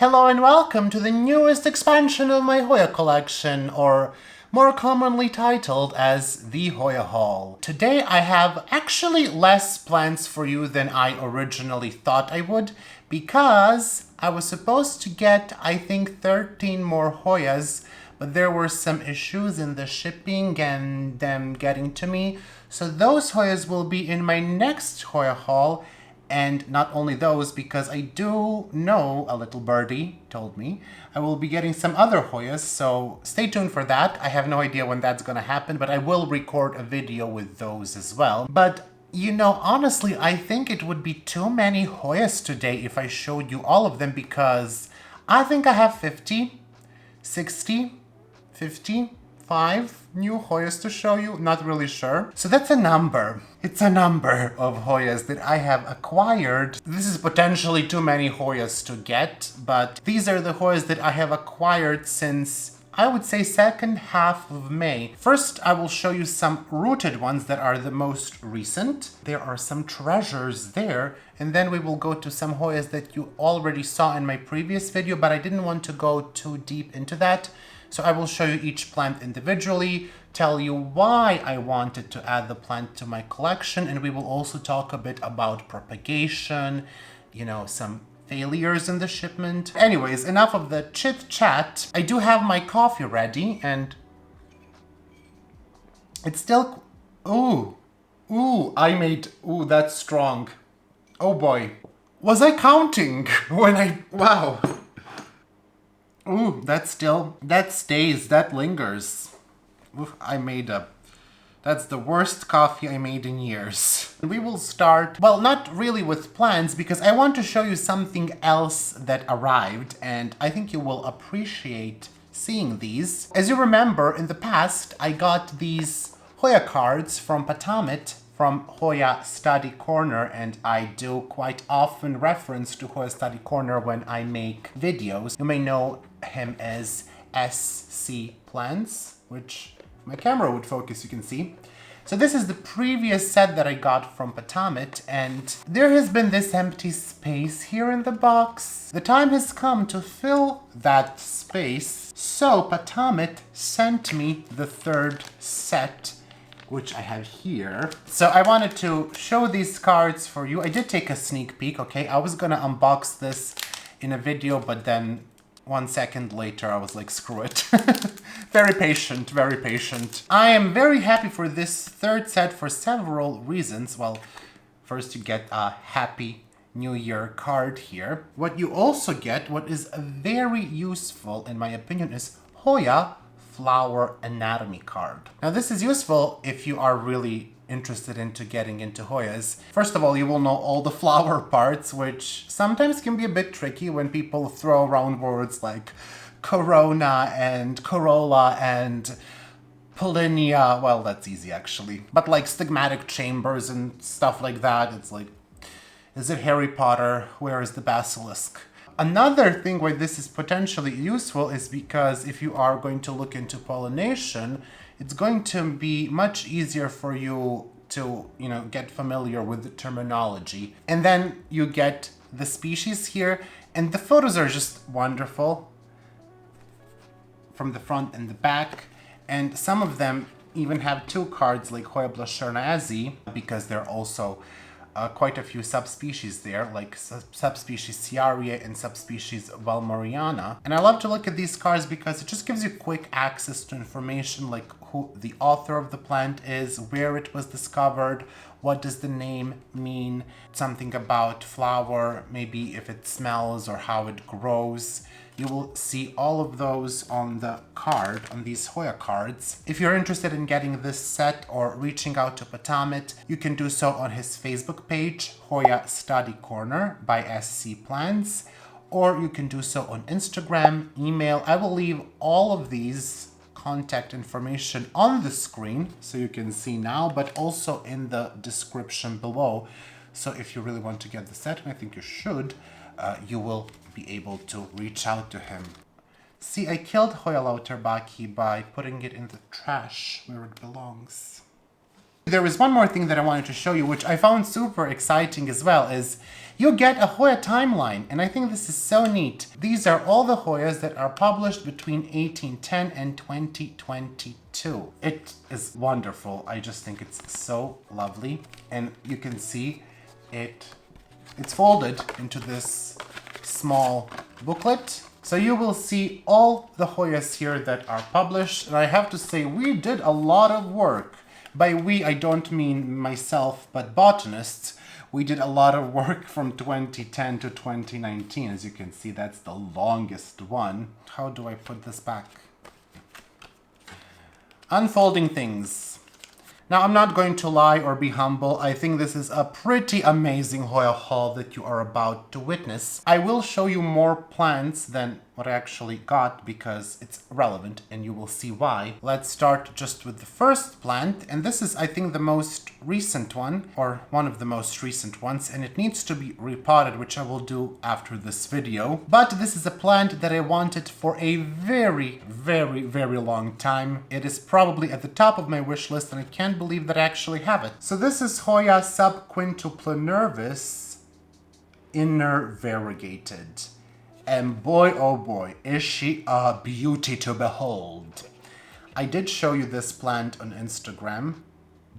Hello and welcome to the newest expansion of my Hoya collection, or more commonly titled as the Hoya Haul. Today I have actually less plants for you than I originally thought I would, because I was supposed to get, I think, 13 more Hoyas, but there were some issues in the shipping and them getting to me. So those Hoyas will be in my next Hoya Haul. And not only those, because I do know, a little birdie told me, I will be getting some other Hoyas, so stay tuned for that. I have no idea when that's gonna happen, but I will record a video with those as well. But, you know, honestly, I think it would be too many Hoyas today if I showed you all of them, because I think I have 50, 60, 55 new Hoyas to show you, not really sure. So that's a number. It's a number of Hoyas that I have acquired. This is potentially too many Hoyas to get, but these are the Hoyas that I have acquired since, I would say, second half of May. First, I will show you some rooted ones that are the most recent. There are some treasures there, and then we will go to some Hoyas that you already saw in my previous video, but I didn't want to go too deep into that. So I will show you each plant individually, tell you why I wanted to add the plant to my collection, and we will also talk a bit about propagation, you know, some failures in the shipment. Anyways, enough of the chit chat. I do have my coffee ready, and it's still, ooh, that's strong. Oh boy. Was I counting when wow. Ooh, that stays, that lingers. Oof, that's the worst coffee I made in years. We will start, well, not really with plants, because I want to show you something else that arrived, and I think you will appreciate seeing these. As you remember, in the past, I got these Hoya Cards from Patamit, from Hoya Study Corner, and I do quite often reference to Hoya Study Corner when I make videos. You may know him as SC Plants, which if my camera would focus, you can see. So this is the previous set that I got from Patamit, and there has been this empty space here in the box. The time has come to fill that space, so Patamit sent me the third set, which I have here. So I wanted to show these cards for you. I did take a sneak peek, okay? I was gonna unbox this in a video, but then 1 second later I was like, screw it. Very patient, very patient. I am very happy for this third set for several reasons. Well, first you get a Happy New Year card here. What you also get, what is very useful in my opinion, is Hoya flower anatomy card. Now this is useful if you are really interested into getting into Hoyas. First of all, you will know all the flower parts, which sometimes can be a bit tricky when people throw around words like corona and corolla and pollinia. Well, that's easy actually. But like stigmatic chambers and stuff like that, it's like, is it Harry Potter? Where is the basilisk? Another thing why this is potentially useful is because if you are going to look into pollination, it's going to be much easier for you to, you know, get familiar with the terminology. And then you get the species here, and the photos are just wonderful from the front and the back. And some of them even have two cards like Hoya Blaschernazi, because they're also quite a few subspecies there, like subspecies Ciaria and subspecies Valmoriana. And I love to look at these cards because it just gives you quick access to information like who the author of the plant is, where it was discovered, what does the name mean, something about flower, maybe if it smells or how it grows. You will see all of those on the card, on these Hoya cards. If you're interested in getting this set or reaching out to Patamit, you can do so on his Facebook page, Hoya Study Corner by SC Plants, or you can do so on Instagram, email. I will leave all of these contact information on the screen so you can see now, but also in the description below. So if you really want to get the set, and I think you should, you will be able to reach out to him. See, I killed Hoya Lauterbach by putting it in the trash where it belongs. There is one more thing that I wanted to show you, which I found super exciting as well, is you get a Hoya timeline, and I think this is so neat. These are all the Hoyas that are published between 1810 and 2022. It is wonderful. I just think it's so lovely. And you can see it's folded into this small booklet. So you will see all the Hoyas here that are published. And I have to say, we did a lot of work. By we, I don't mean myself, but botanists. We did a lot of work from 2010 to 2019. As you can see, that's the longest one. How do I put this back? Unfolding things. Now, I'm not going to lie or be humble. I think this is a pretty amazing Hoya haul that you are about to witness. I will show you more plants than what I actually got because it's relevant and you will see why. Let's start just with the first plant, and this is, I think, the most recent one, or one of the most recent ones, and it needs to be repotted, which I will do after this video. But this is a plant that I wanted for a very, very, very long time. It is probably at the top of my wish list, and I can't believe that I actually have it. So this is Hoya subquintuplinervis inner variegated. And boy, oh boy, is she a beauty to behold. I did show you this plant on Instagram,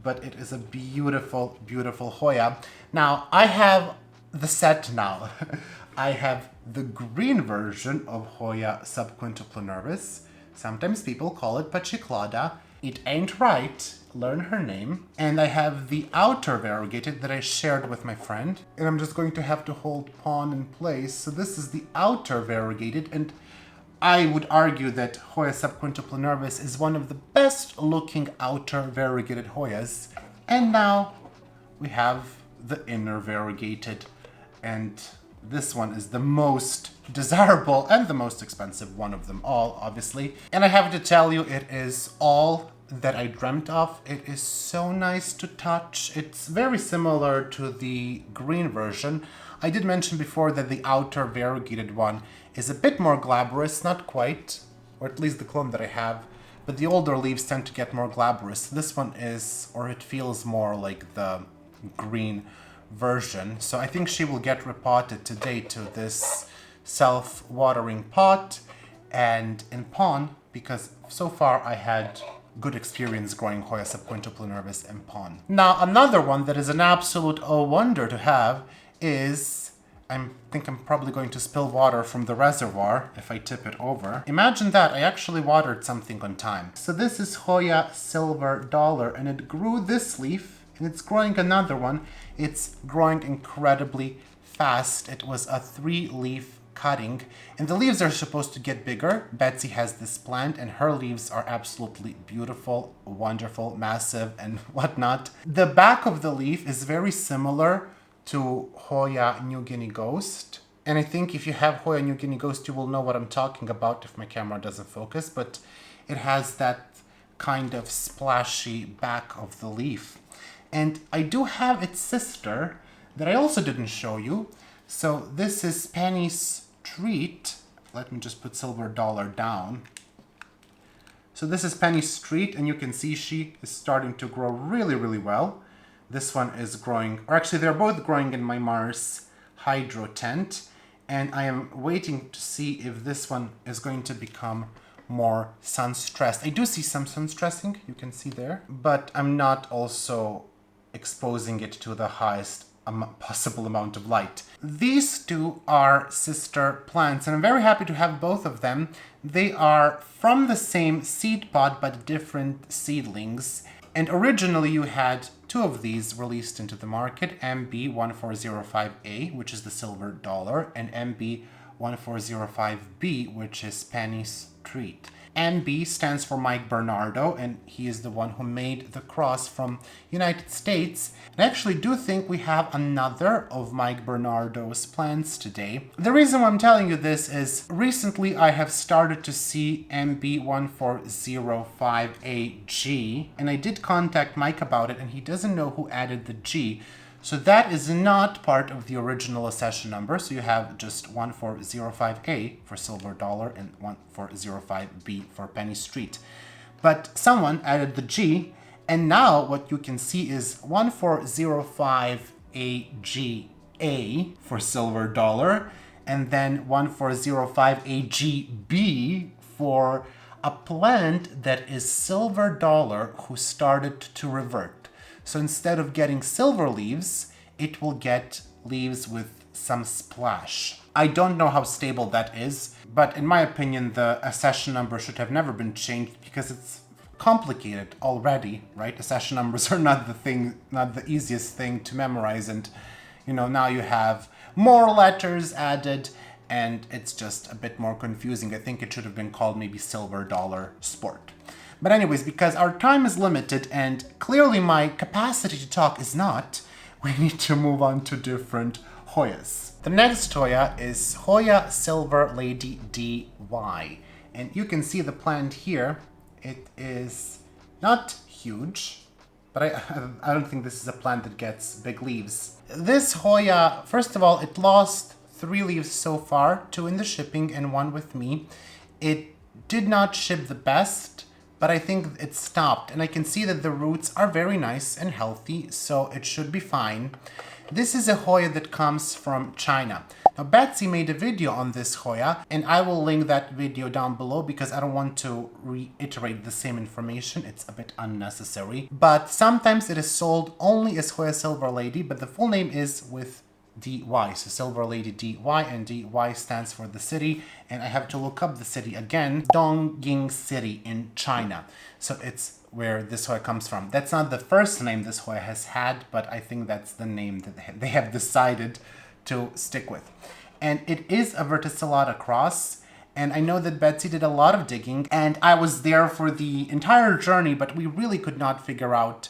but it is a beautiful, beautiful Hoya. Now, I have the set now. I have the green version of Hoya subquintuplinervis. Sometimes people call it pachiclada. It ain't right. Learn her name. And I have the outer variegated that I shared with my friend. And I'm just going to have to hold pawn in place. So this is the outer variegated, and I would argue that Hoya subquintuplinervis is one of the best looking outer variegated Hoyas. And now we have the inner variegated, and this one is the most desirable and the most expensive one of them all, obviously. And I have to tell you, it is all that I dreamt of. It is so nice to touch. It's very similar to the green version. I did mention before that the outer variegated one is a bit more glabrous, not quite, or at least the clone that I have, but the older leaves tend to get more glabrous. This one is, or it feels more like the green version. So I think she will get repotted today to this self-watering pot and in pawn, because so far I had good experience growing Hoya subquintuplinervis in pawn. Now, another one that is an absolute wonder to have is, I think I'm probably going to spill water from the reservoir if I tip it over. Imagine that, I actually watered something on time. So this is Hoya Silver Dollar, and it grew this leaf, and it's growing another one. It's growing incredibly fast. It was a 3-leaf cutting, and the leaves are supposed to get bigger. Betsy has this plant, and her leaves are absolutely beautiful, wonderful, massive, and whatnot. The back of the leaf is very similar to Hoya New Guinea Ghost, and I think if you have Hoya New Guinea Ghost, you will know what I'm talking about if my camera doesn't focus, but it has that kind of splashy back of the leaf. And I do have its sister that I also didn't show you. So this is Penny's Street. Let me just put Silver Dollar down. So this is Penny's Street, and you can see she is starting to grow really, really well. This one is growing, or actually they're both growing in my Mars hydro tent, and I am waiting to see if this one is going to become more sun stressed. I do see some sun stressing, you can see there, but I'm not also exposing it to the highest possible amount of light. These two are sister plants, and I'm very happy to have both of them. They are from the same seed pod but different seedlings, and originally you had 2 of these released into the market, MB1405A, which is the Silver Dollar, and MB1405B, which is Penny's Street. MB stands for Mike Bernardo, and he is the one who made the cross from United States. And I actually do think we have another of Mike Bernardo's plants today. The reason why I'm telling you this is recently I have started to see MB1405AG, and I did contact Mike about it, and he doesn't know who added the G. So that is not part of the original accession number. So you have just 1405A for Silver Dollar and 1405B for Penny Street. But someone added the G, And now what you can see is 1405 AGA for silver dollar, and then 1405 AGB for a plant that is silver dollar who started to revert. So instead of getting silver leaves, it will get leaves with some splash. I don't know how stable that is, but in my opinion, the accession number should have never been changed because it's complicated already, right? Accession numbers are not the easiest thing to memorize, and now you have more letters added and it's just a bit more confusing. I think it should have been called maybe silver dollar sport. But anyways, because our time is limited and clearly my capacity to talk is not, we need to move on to different Hoyas. The next Hoya is Hoya Silver Lady DY. And you can see the plant here. It is not huge, but I don't think this is a plant that gets big leaves. This Hoya, first of all, it lost 3 leaves so far, 2 in the shipping and 1 with me. It did not ship the best, but I think it stopped. And I can see that the roots are very nice and healthy, so it should be fine. This is a Hoya that comes from China. Now, Betsy made a video on this Hoya, and I will link that video down below because I don't want to reiterate the same information. It's a bit unnecessary. But sometimes it is sold only as Hoya Silver Lady, but the full name is with DY. So Silver Lady DY, and DY stands for the city. And I have to look up the city again. Dongying City in China. So it's where this Hoya comes from. That's not the first name this Hoya has had, but I think that's the name that they have decided to stick with. And it is a verticillata cross, and I know that Betsy did a lot of digging, and I was there for the entire journey, but we really could not figure out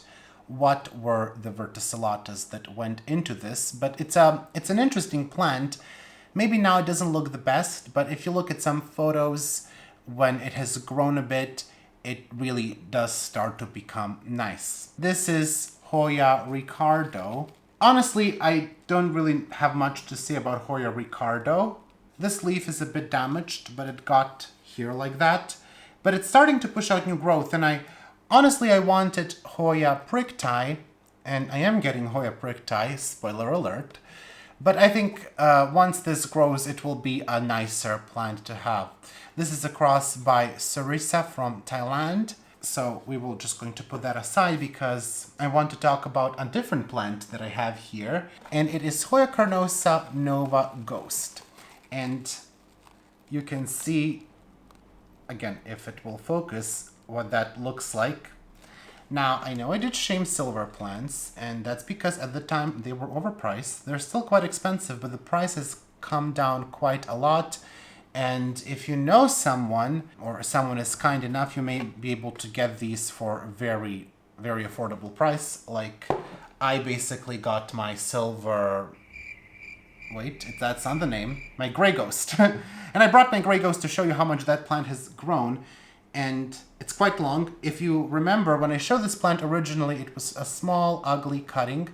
what were the verticillatas that went into this. But it's an interesting plant. Maybe now it doesn't look the best, but if you look at some photos when it has grown a bit, it really does start to become nice. This is Hoya Ricardo. Honestly, I don't really have much to say about Hoya Ricardo. This leaf is a bit damaged, but it got here like that. But it's starting to push out new growth, and I wanted Hoya pricktii, and I am getting Hoya pricktii, spoiler alert. But I think once this grows, it will be a nicer plant to have. This is a cross by Sarissa from Thailand. So we will just going to put that aside because I want to talk about a different plant that I have here. And it is Hoya carnosa Nova Ghost. And you can see, again, if it will focus, what that looks like. Now, I know I did shame silver plants, and that's because at the time they were overpriced. They're still quite expensive, but the price has come down quite a lot. And if you know someone, or someone is kind enough, you may be able to get these for a very, very affordable price. Like, I basically got my silver... Wait, that's not the name. My gray ghost. And I brought my gray ghost to show you how much that plant has grown. And it's quite long. If you remember, when I showed this plant originally, it was a small, ugly cutting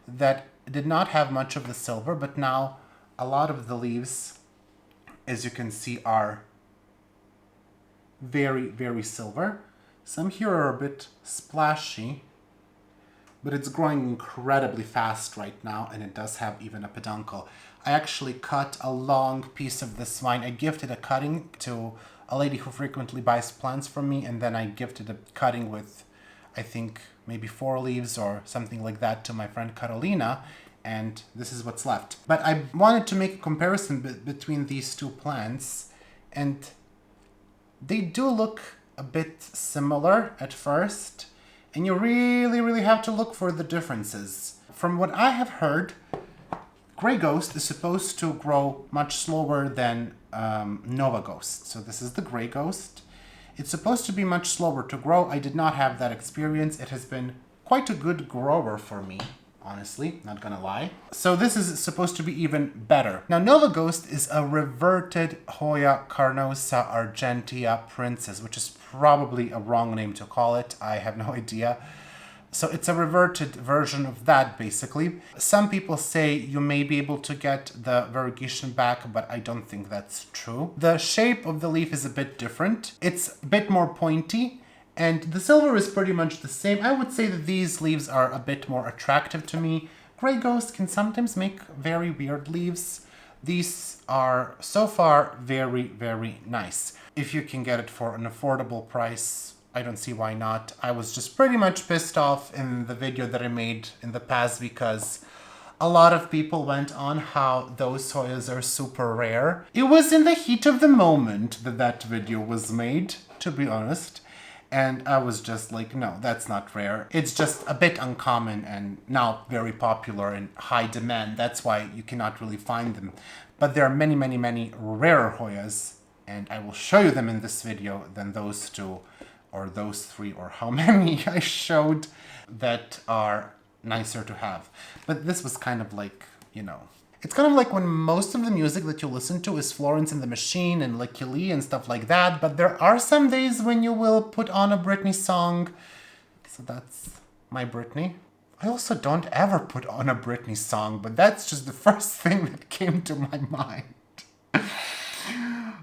that did not have much of the silver, but now a lot of the leaves, as you can see, are very, very silver. Some here are a bit splashy, but it's growing incredibly fast right now, and it does have even a peduncle. I actually cut a long piece of this vine. I gifted a cutting to a lady who frequently buys plants from me, and then I gifted a cutting with, I think, maybe 4 leaves or something like that to my friend Carolina, and this is what's left. But I wanted to make a comparison between these two plants, and they do look a bit similar at first, and you really, really have to look for the differences. From what I have heard, Grey Ghost is supposed to grow much slower than Nova Ghost. So this is the Grey Ghost. It's supposed to be much slower to grow. I did not have that experience. It has been quite a good grower for me, honestly, not gonna lie. So this is supposed to be even better. Now, Nova Ghost is a reverted Hoya Carnosa Argentea Princess, which is probably a wrong name to call it. I have no idea. So it's a reverted version of that, basically. Some people say you may be able to get the variegation back, but I don't think that's true. The shape of the leaf is a bit different. It's a bit more pointy, And the silver is pretty much the same. I would say that these leaves are a bit more attractive to me. Grey Ghost can sometimes make very weird leaves. These are so far very, very nice. If you can get it for an affordable price, I don't see why not. I was just pretty much pissed off in the video that I made in the past because a lot of people went on how those Hoyas are super rare. It was in the heat of the moment that that video was made, to be honest. And I was just like, no, that's not rare. It's just a bit uncommon and now very popular and high demand. That's why you cannot really find them. But there are many, many, many rarer Hoyas. And I will show you them in this video than those two or those three or how many I showed that are nicer to have. But this was kind of like, you know, it's kind of like when most of the music that you listen to is Florence and the Machine and Licky Lee and stuff like that, but there are some days when you will put on a Britney song. So that's my Britney. I also don't ever put on a Britney song, but that's just the first thing that came to my mind.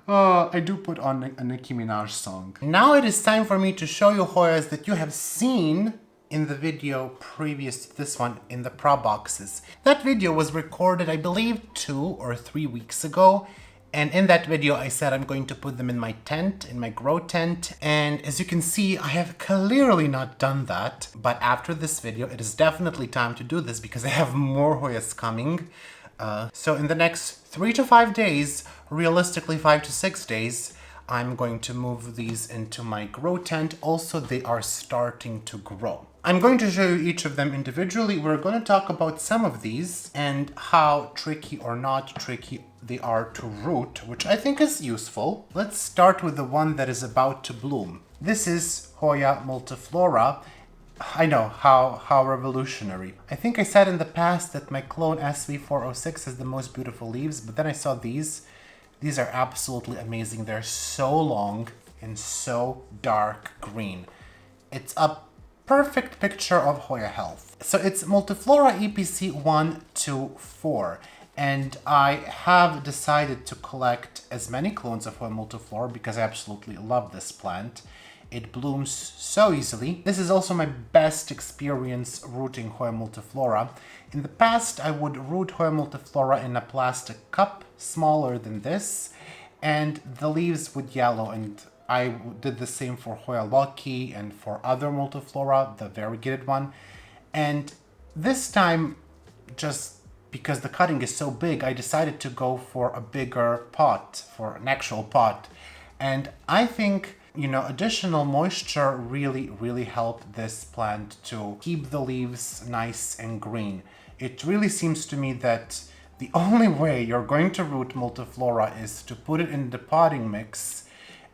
I do put on a Nicki Minaj song. Now it is time for me to show you Hoyas that you have seen in the video previous to this one in the prop boxes. That video was recorded, I believe, 2 or 3 weeks ago. And in that video, I said I'm going to put them in my tent, in my grow tent. And as you can see, I have clearly not done that. But after this video, it is definitely time to do this because I have more Hoyas coming. So in the next 3 to 5 days, realistically 5 to 6 days, I'm going to move these into my grow tent. Also, they are starting to grow. I'm going to show you each of them individually. We're going to talk about some of these and how tricky or not tricky they are to root, which I think is useful. Let's start with the one that is about to bloom. This is Hoya multiflora. I know, how revolutionary. I think I said in the past that my clone SV406 has the most beautiful leaves, but then I saw these. These are absolutely amazing. They're so long and so dark green. It's a perfect picture of Hoya health. So it's multiflora EPC 1 to 4. And I have decided to collect as many clones of Hoya multiflora because I absolutely love this plant. It blooms so easily. This is also my best experience rooting Hoya multiflora. In the past, I would root Hoya multiflora in a plastic cup smaller than this, and the leaves would yellow, and I did the same for Hoya Loki and for other multiflora, the variegated one. And this time, just because the cutting is so big, I decided to go for a bigger pot, for an actual pot. And I think, you know, additional moisture really helped this plant to keep the leaves nice and green. It really seems to me that the only way you're going to root multiflora is to put it in the potting mix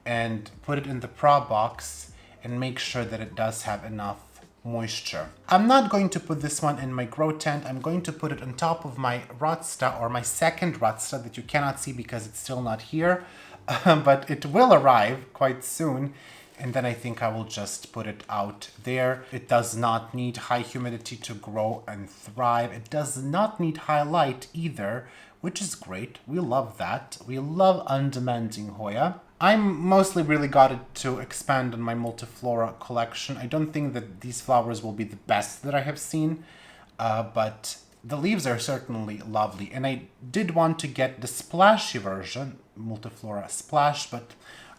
and put it in the prop box and make sure that it does have enough moisture. I'm not going to put this one in my grow tent. I'm going to put it on top of my rotsta, or my second rotsta that you cannot see because it's still not here. But it will arrive quite soon, and then I think I will just put it out there. It does not need high humidity to grow and thrive. It does not need high light either, which is great. We love that. We love undemanding Hoya. I'm mostly really got it to expand on my multiflora collection. I don't think that these flowers will be the best that I have seen, but the leaves are certainly lovely. And I did want to get the splashy version, multiflora splash, but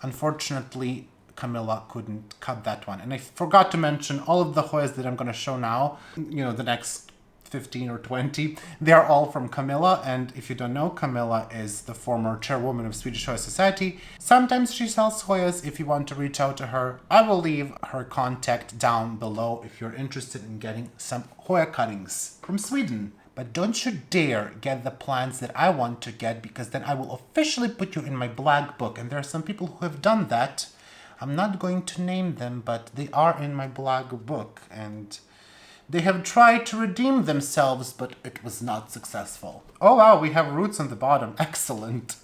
unfortunately Camilla couldn't cut that one. And I forgot to mention all of the Hoyas that I'm going to show now, you know, the next 15 or 20, they are all from Camilla. And if you don't know, Camilla is the former chairwoman of Swedish Hoya Society. Sometimes she sells Hoyas. If you want to reach out to her, I will leave her contact down below if you're interested in getting some Hoya cuttings from Sweden. But don't you dare get the plants that I want to get, because then I will officially put you in my black book. And there are some people who have done that. I'm not going to name them, but they are in my black book. And they have tried to redeem themselves, but it was not successful. Oh wow, we have roots on the bottom. Excellent.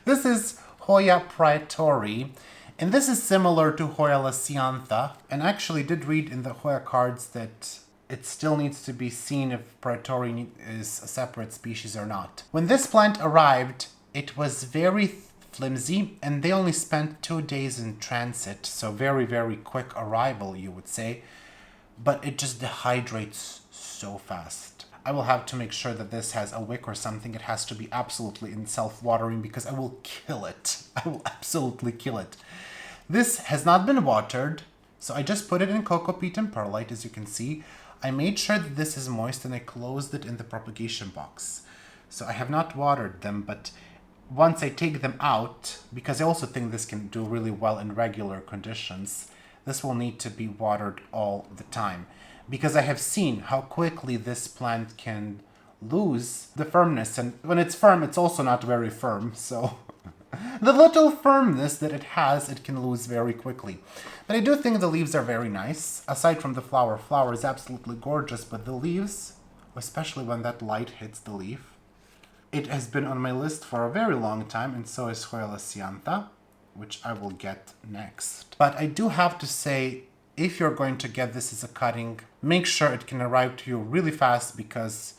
This is Hoya praetorii, and this is similar to Hoya lasiantha. And I actually did read in the Hoya cards that it still needs to be seen if praetorii is a separate species or not. When this plant arrived, it was very flimsy, and they only spent 2 days in transit, so very, very quick arrival, you would say. But it just dehydrates so fast. I will have to make sure that this has a wick or something. It has to be absolutely in self-watering because I will kill it. I will absolutely kill it. This has not been watered, so I just put it in cocoa peat and perlite, as you can see. I made sure that this is moist and I closed it in the propagation box. So I have not watered them, but once I take them out, because I also think this can do really well in regular conditions, this will need to be watered all the time. Because I have seen how quickly this plant can lose the firmness. And when it's firm, it's also not very firm. So the little firmness that it has, it can lose very quickly. But I do think the leaves are very nice. Aside from the flower, flower is absolutely gorgeous, but the leaves, especially when that light hits the leaf, it has been on my list for a very long time, and so is Hoya lasiantha, which I will get next. But I do have to say, if you're going to get this as a cutting, make sure it can arrive to you really fast, because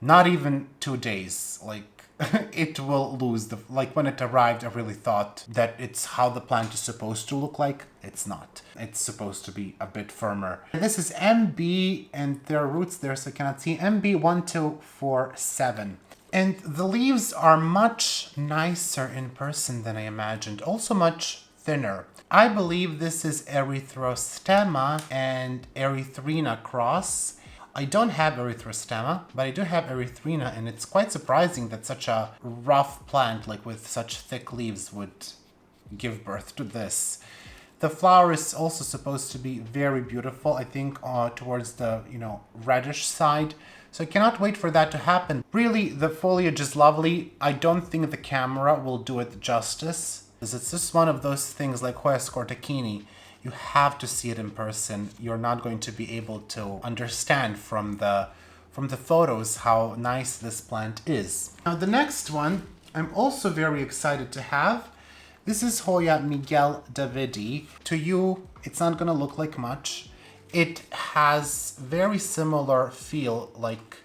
not even 2 days, like, it will lose the, like when it arrived, I really thought that it's how the plant is supposed to look like. It's not. It's supposed to be a bit firmer. This is MB, and there are roots there, so you cannot see, MB1247. And the leaves are much nicer in person than I imagined. Also much thinner. I believe this is erythrostema and erythrina cross. I don't have erythrostema, but I do have erythrina, and it's quite surprising that such a rough plant, like with such thick leaves, would give birth to this. The flower is also supposed to be very beautiful, I think, towards the, reddish side. So I cannot wait for that to happen. Really, the foliage is lovely. I don't think the camera will do it justice. It's just one of those things like Hoya scortacini. You have to see it in person. You're not going to be able to understand from the photos how nice this plant is. Now the next one, I'm also very excited to have. This is Hoya migueldavidii. To you, it's not gonna look like much. It has very similar feel like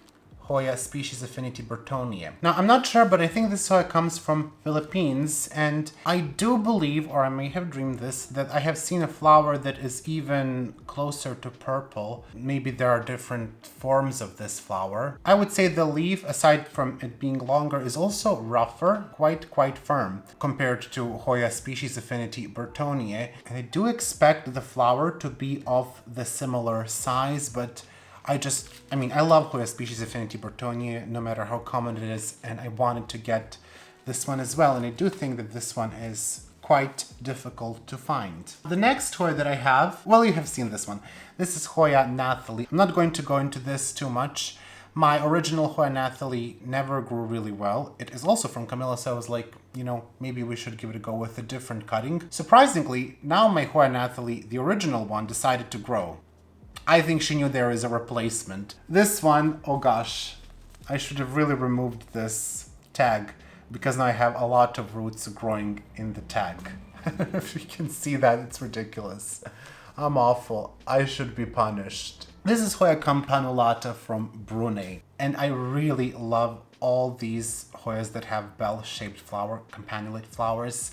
Hoya species affinity Burtonia. Now, I'm not sure, but I think this Hoya comes from Philippines, and I do believe, or I may have dreamed this, that I have seen a flower that is even closer to purple. Maybe there are different forms of this flower. I would say the leaf, aside from it being longer, is also rougher, quite firm, compared to Hoya species affinity Burtonia. And I do expect the flower to be of the similar size, but I love Hoya species affinity Burtonia, no matter how common it is, and I wanted to get this one as well, and I do think that this one is quite difficult to find. The next Hoya that I have, well, you have seen this one. This is Hoya Nathalie. I'm not going to go into this too much. My original Hoya Nathalie never grew really well. It is also from Camilla, so I was like, maybe we should give it a go with a different cutting. Surprisingly, now my Hoya Nathalie, the original one, decided to grow. I think she knew there is a replacement. This one, oh gosh, I should have really removed this tag, because now I have a lot of roots growing in the tag. If you can see that, it's ridiculous. I'm awful. I should be punished. This is Hoya campanulata from Brunei, and I really love all these Hoyas that have bell-shaped flower, campanulate flowers,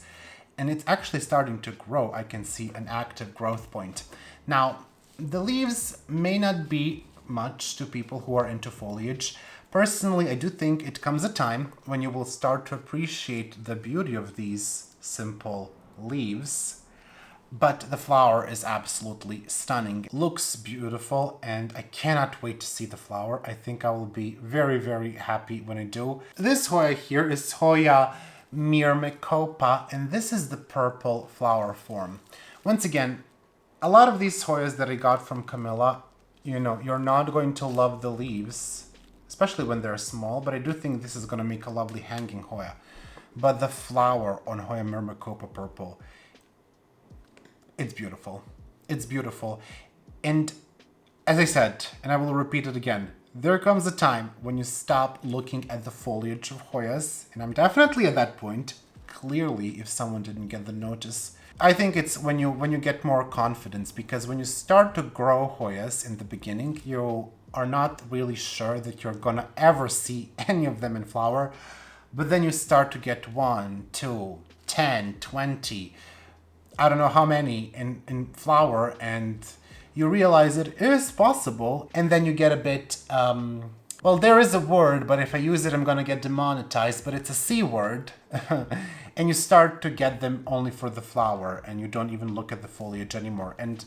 and it's actually starting to grow. I can see an active growth point. Now, the leaves may not be much to people who are into foliage. Personally, I do think it comes a time when you will start to appreciate the beauty of these simple leaves. But the flower is absolutely stunning. It looks beautiful, and I cannot wait to see the flower. I think I will be very, very happy when I do. This Hoya here is Hoya myrmecopa, and this is the purple flower form. Once again, a lot of these Hoyas that I got from Camilla, you're not going to love the leaves, especially when they're small, but I do think this is going to make a lovely hanging Hoya. But the flower on Hoya myrmecopa purple, it's beautiful. It's beautiful. And as I said, and I will repeat it again, there comes a time when you stop looking at the foliage of Hoyas, and I'm definitely at that point. Clearly, if someone didn't get the notice, I think it's when you get more confidence, because when you start to grow Hoyas in the beginning, you are not really sure that you're gonna ever see any of them in flower, but then you start to get 1, 2, 10, 20, I don't know how many in flower, and you realize it is possible, and then you get a bit, well, there is a word, but if I use it, I'm gonna get demonetized, but it's a C word, and you start to get them only for the flower, and you don't even look at the foliage anymore. And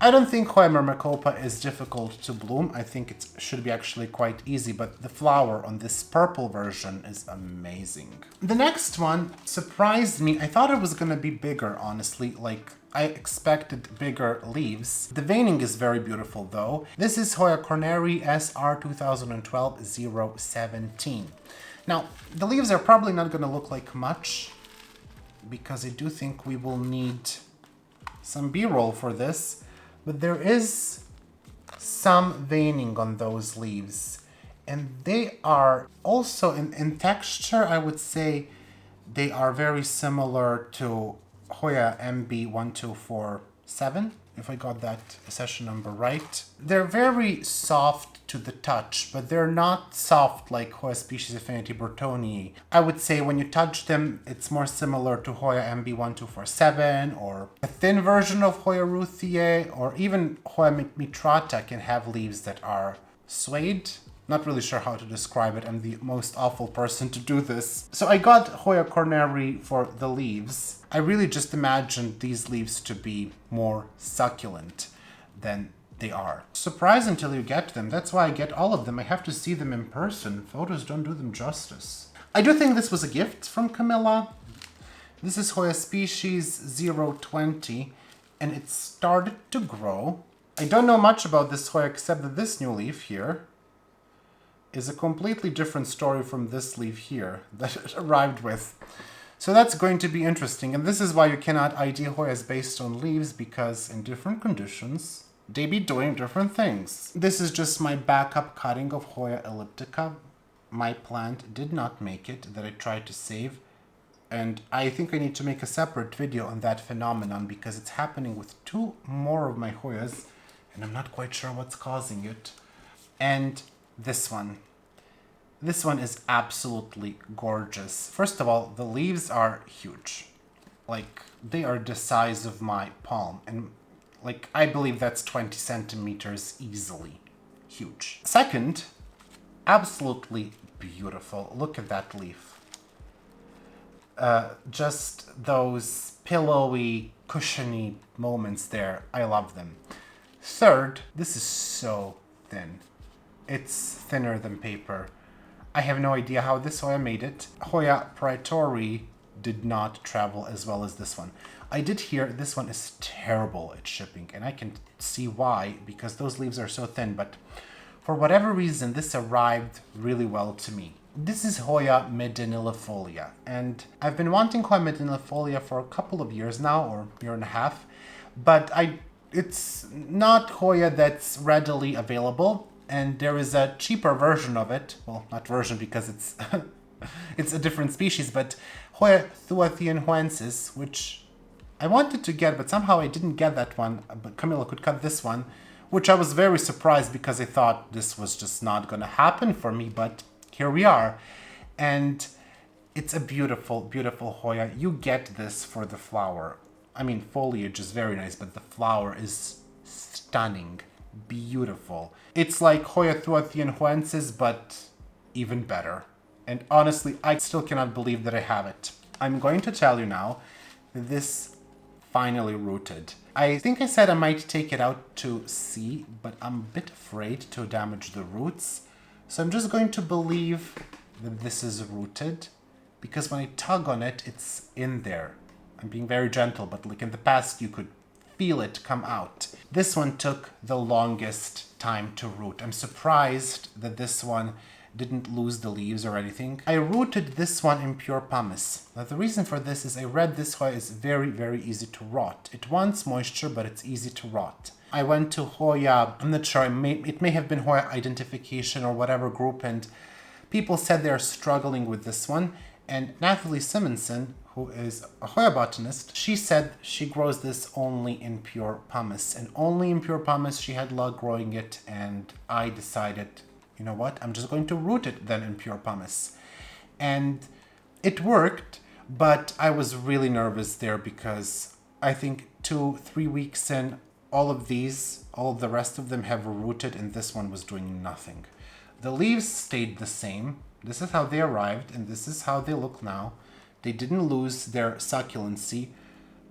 I don't think Hoya myrmecopa is difficult to bloom. I think it should be actually quite easy, but the flower on this purple version is amazing. The next one surprised me. I thought it was gonna be bigger, honestly. Like, I expected bigger leaves. The veining is very beautiful though. This is Hoya corneri SR 2012-017. Now, the leaves are probably not gonna look like much because I do think we will need some B-roll for this. But there is some veining on those leaves, and they are also in texture, I would say they are very similar to Hoya MB1247, if I got that session number right. They're very soft to the touch, but they're not soft like Hoya species affinity Brunei. I would say when you touch them, it's more similar to Hoya MB1247 or a thin version of Hoya Griffithii, or even Hoya Mitrata can have leaves that are suede. Not really sure how to describe it. I'm the most awful person to do this. So I got Hoya corneri for the leaves. I really just imagined these leaves to be more succulent than they are. Surprise until you get them. That's why I get all of them. I have to see them in person. Photos don't do them justice. I do think this was a gift from Camilla. This is Hoya species 020, and it started to grow. I don't know much about this Hoya except that this new leaf here is a completely different story from this leaf here that it arrived with. So that's going to be interesting, and this is why you cannot ID Hoyas based on leaves, because in different conditions, they be doing different things. This is just my backup cutting of Hoya elliptica. My plant did not make it, that I tried to save, and I think I need to make a separate video on that phenomenon because it's happening with two more of my Hoyas, and I'm not quite sure what's causing it. And this one. This one is absolutely gorgeous. First of all, the leaves are huge. Like, they are the size of my palm. And, like, I believe that's 20 centimeters easily. Huge. Second, absolutely beautiful. Look at that leaf. Just those pillowy, cushiony moments there. I love them. Third, this is so thin. It's thinner than paper. I have no idea how this Hoya made it. Hoya praetorii did not travel as well as this one. I did hear this one is terrible at shipping, and I can see why, because those leaves are so thin, but for whatever reason, this arrived really well to me. This is Hoya medinnilifolia, and I've been wanting Hoya medinnilifolia for a couple of years now, or a year and a half, but it's not Hoya that's readily available. And there is a cheaper version of it. Well, not version because it's it's a different species, but Hoya thuathienhuensis, which I wanted to get, but somehow I didn't get that one. But Camilla could cut this one, which I was very surprised because I thought this was just not going to happen for me, but here we are. And it's a beautiful, beautiful Hoya. You get this for the flower. I mean, foliage is very nice, but the flower is stunning. Beautiful. It's like Hoya thuathienhuensis, but even better. And honestly, I still cannot believe that I have it. I'm going to tell you now that this finally rooted. I think I said I might take it out to see, but I'm a bit afraid to damage the roots. So I'm just going to believe that this is rooted, because when I tug on it, it's in there. I'm being very gentle, but like in the past, you could feel it come out. This one took the longest time to root. I'm surprised that this one didn't lose the leaves or anything. I rooted this one in pure pumice. Now the reason for this is I read this Hoya is very, very easy to rot. It wants moisture, but it's easy to rot. I went to Hoya, I'm not sure, it may have been Hoya Identification or whatever group, and people said they're struggling with this one. And Nathalie Simonson, who is a Hoya botanist, she said she grows this only in pure pumice. And only in pure pumice she had luck growing it, and I decided, you know what, I'm just going to root it then in pure pumice. And it worked, But I was really nervous there because I think 2-3 weeks in, all of the rest of them have rooted, and this one was doing nothing. The leaves stayed the same. This is how they arrived, and this is how they look now. They didn't lose their succulency,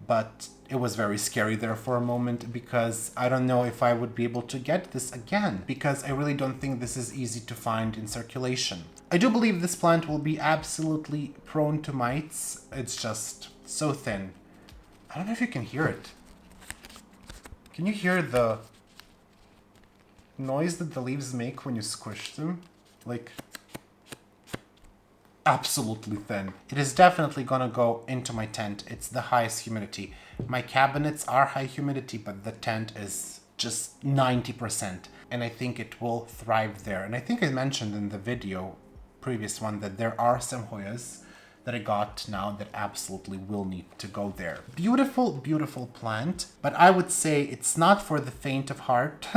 but it was very scary there for a moment because I don't know if I would be able to get this again, because I really don't think this is easy to find in circulation. I do believe this plant will be absolutely prone to mites. It's just so thin. I don't know if you can hear it. Can you hear the noise that the leaves make when you squish them? Like, absolutely thin. It is definitely gonna go into my tent. It's the highest humidity. My cabinets are high humidity, but the tent is just 90%. And I think it will thrive there. And I think I mentioned in the video, previous one, that there are some Hoyas that I got now that absolutely will need to go there. Beautiful, beautiful plant, but I would say it's not for the faint of heart.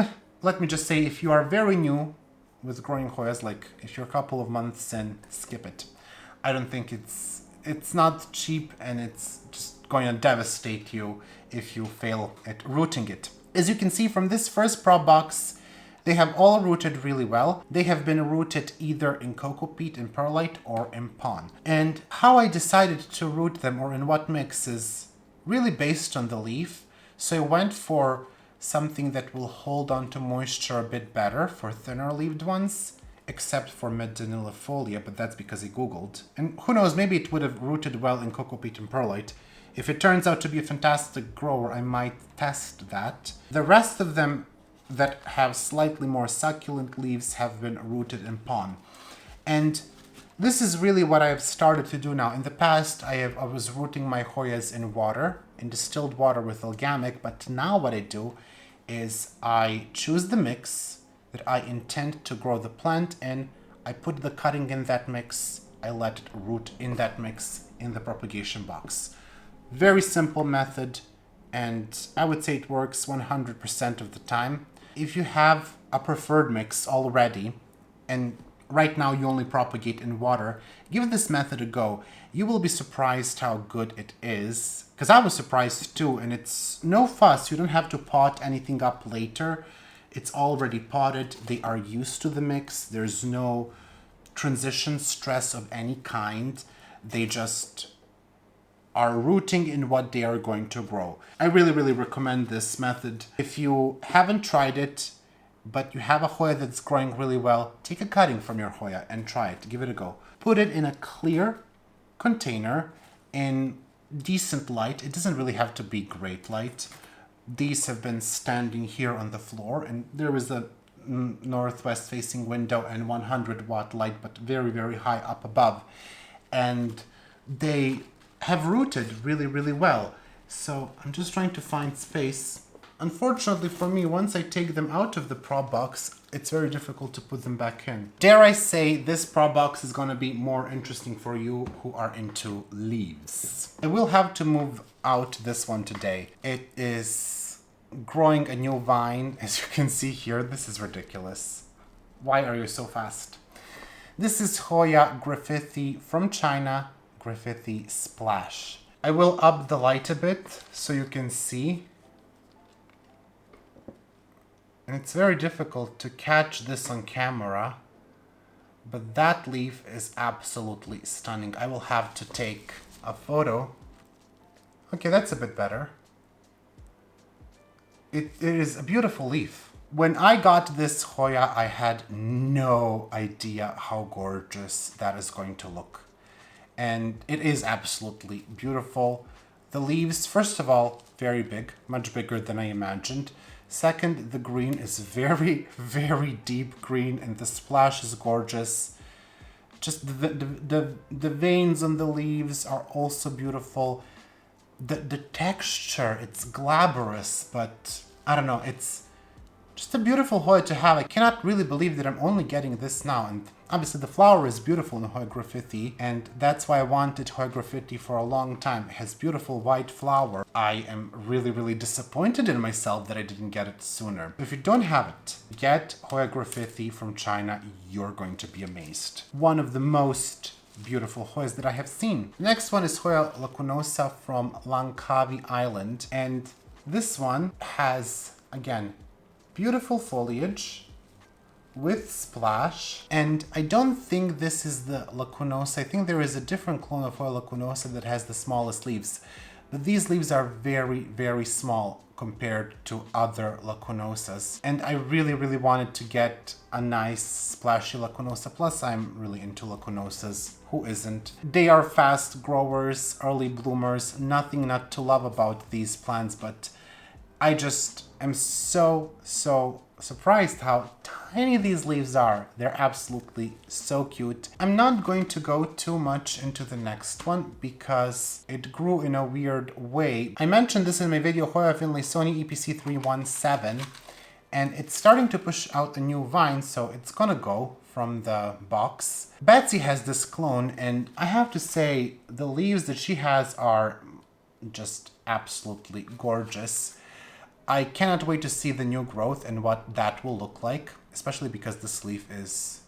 Let me just say, if you are very new with growing Hoyas, like if you're a couple of months in, skip it. I don't think it's not cheap, and it's just going to devastate you if you fail at rooting it. As you can see from this first prop box, they have all rooted really well. They have been rooted either in cocoa peat and perlite or in pon. And how I decided to root them, or in what mix, is really based on the leaf. So I went for something that will hold on to moisture a bit better for thinner leaved ones, except for medinnilifolia, but that's because I googled. And who knows, maybe it would have rooted well in cocoa peat and perlite. If it turns out to be a fantastic grower, I might test that. The rest of them that have slightly more succulent leaves have been rooted in pon. And this is really what I have started to do now. In the past, I was rooting my Hoyas in water, in distilled water with organic, but now what I do is I choose the mix that I intend to grow the plant in, I put the cutting in that mix, I let it root in that mix in the propagation box. Very simple method, and I would say it works 100% of the time. If you have a preferred mix already, and right now you only propagate in water, give this method a go. You will be surprised how good it is, because I was surprised too, and it's no fuss. You don't have to pot anything up later. It's already potted. They are used to the mix. There's no transition stress of any kind. They just are rooting in what they are going to grow. I really, really recommend this method. If you haven't tried it, but you have a Hoya that's growing really well, take a cutting from your Hoya and try it. Give it a go. Put it in a clear container in decent light. It doesn't really have to be great light. These have been standing here on the floor, and there is a northwest facing window and 100-watt light, but very, very high up above. And they have rooted really, really well. So I'm just trying to find space. Unfortunately for me, once I take them out of the prop box, it's very difficult to put them back in. Dare I say, this prop box is going to be more interesting for you who are into leaves. I will have to move out this one today. It is growing a new vine. As you can see here, this is ridiculous. Why are you so fast? This is Hoya griffithii from China, Griffithii Splash. I will up the light a bit so you can see. And it's very difficult to catch this on camera, but that leaf is absolutely stunning. I will have to take a photo. Okay, that's a bit better. It is a beautiful leaf. When I got this Hoya, I had no idea how gorgeous that is going to look. And it is absolutely beautiful. The leaves, first of all, very big, much bigger than I imagined. Second, the green is very, very deep green, and the splash is gorgeous. Just the veins on the leaves are also beautiful. The texture, it's glabrous, but I don't know, it's just a beautiful Hoya to have. I cannot really believe that I'm only getting this now, and obviously the flower is beautiful in Hoya griffithii, and that's why I wanted Hoya griffithii for a long time. It has beautiful white flower. I am really, really disappointed in myself that I didn't get it sooner. If you don't have it, get Hoya griffithii from China. You're going to be amazed. One of the most beautiful Hoyas that I have seen. The next one is Hoya lacunosa from Langkawi Island, and this one has, again, beautiful foliage with splash, and I don't think this is the lacunosa. I think there is a different clone of Hoya lacunosa that has the smallest leaves, but these leaves are very, very small compared to other lacunosas, and I really, really wanted to get a nice splashy lacunosa. Plus I'm really into lacunosas. Who isn't? They are fast growers, early bloomers, nothing not to love about these plants, but I just am so surprised how tiny these leaves are. They're absolutely so cute. I'm not going to go too much into the next one because it grew in a weird way. I mentioned this in my video, Hoya finlaysonii EPC317, and it's starting to push out a new vine, so it's gonna go from the box. Betsy has this clone, and I have to say the leaves that she has are just absolutely gorgeous. I cannot wait to see the new growth and what that will look like, especially because this leaf is,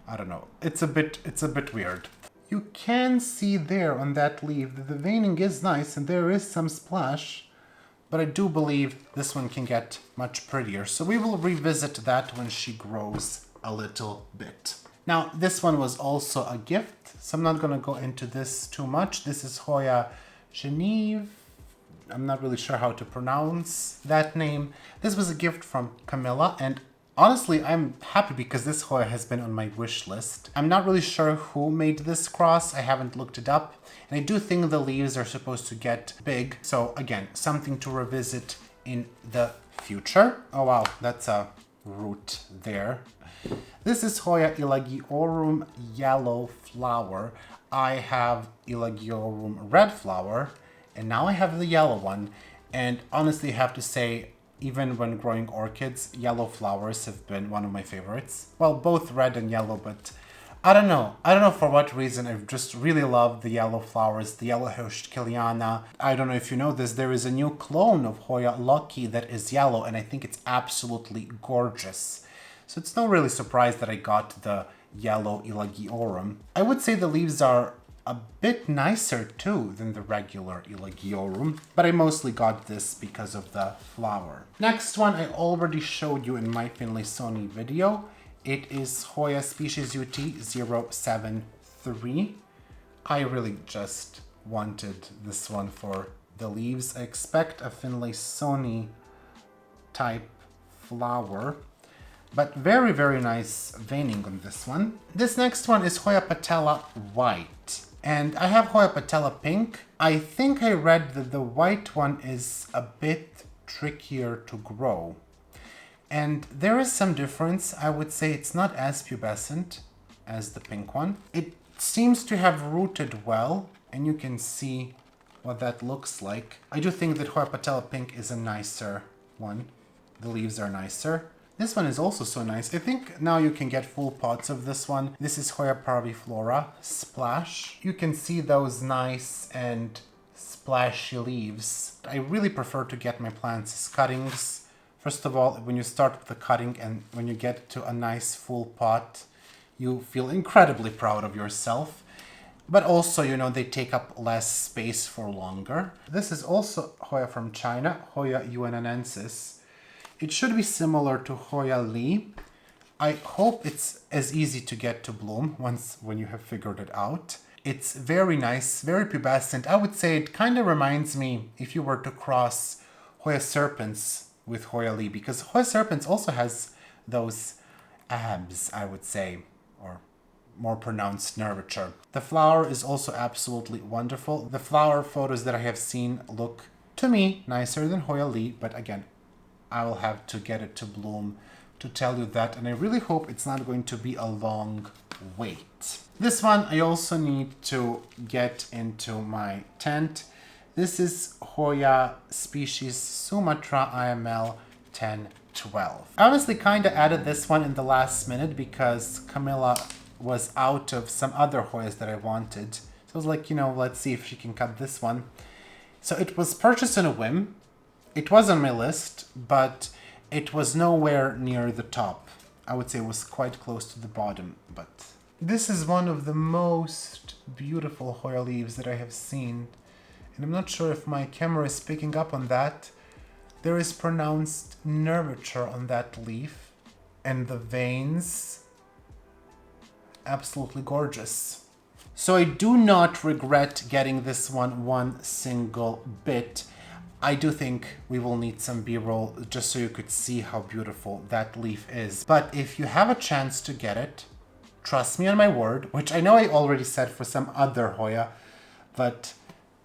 I don't know, it's a bit weird. You can see there on that leaf that the veining is nice and there is some splash, but I do believe this one can get much prettier. So we will revisit that when she grows a little bit. Now, this one was also a gift, so I'm not gonna go into this too much. This is Hoya Genieve. I'm not really sure how to pronounce that name. This was a gift from Camilla, and honestly, I'm happy because this Hoya has been on my wish list. I'm not really sure who made this cross. I haven't looked it up, and I do think the leaves are supposed to get big. So again, something to revisit in the future. Oh wow, that's a root there. This is Hoya ilagiorum yellow flower. I have ilagiorum red flower, and now I have the yellow one, and honestly I have to say, even when growing orchids, yellow flowers have been one of my favorites. Well, both red and yellow, but I don't know for what reason, I've just really loved the yellow flowers, the yellow Hoya. I don't know if you know this, there is a new clone of Hoya Lucky that is yellow, and I think it's absolutely gorgeous. So it's no really surprise that I got the yellow ilagiorum. I would say the leaves are a bit nicer too than the regular ilagiorum, but I mostly got this because of the flower. Next one I already showed you in my finlaysonii video. It is Hoya species UT073. I really just wanted this one for the leaves. I expect a finlaysonii type flower, but very, very nice veining on this one. This next one is Hoya patella white. And I have Hoya patella pink. I think I read that the white one is a bit trickier to grow. And there is some difference. I would say it's not as pubescent as the pink one. It seems to have rooted well, and you can see what that looks like. I do think that Hoya patella pink is a nicer one. The leaves are nicer. This one is also so nice. I think now you can get full pots of this one. This is Hoya parviflora splash. You can see those nice and splashy leaves. I really prefer to get my plants as cuttings. First of all, when you start with the cutting and when you get to a nice full pot, you feel incredibly proud of yourself. But also, you know, they take up less space for longer. This is also Hoya from China, Hoya yuennanensis. It should be similar to Hoya Lee. I hope it's as easy to get to bloom when you have figured it out. It's very nice, very pubescent. I would say it kind of reminds me if you were to cross Hoya serpents with Hoya Lee, because Hoya serpents also has those abs, I would say, or more pronounced nervature. The flower is also absolutely wonderful. The flower photos that I have seen look, to me, nicer than Hoya Lee, but again, I will have to get it to bloom to tell you that, and I really hope it's not going to be a long wait. This one I also need to get into my tent. This is Hoya species Sumatra IML 1012. I honestly kind of added this one in the last minute because Camilla was out of some other Hoyas that I wanted. So I was like, you know, let's see if she can cut this one. So it was purchased on a whim. It was on my list, but it was nowhere near the top. I would say it was quite close to the bottom, but This is one of the most beautiful Hoya leaves that I have seen. And I'm not sure if my camera is picking up on that. There is pronounced nervature on that leaf. And the veins, absolutely gorgeous. So I do not regret getting this one single bit. I do think we will need some B-roll just so you could see how beautiful that leaf is. But if you have a chance to get it, trust me on my word, which I know I already said for some other Hoya, but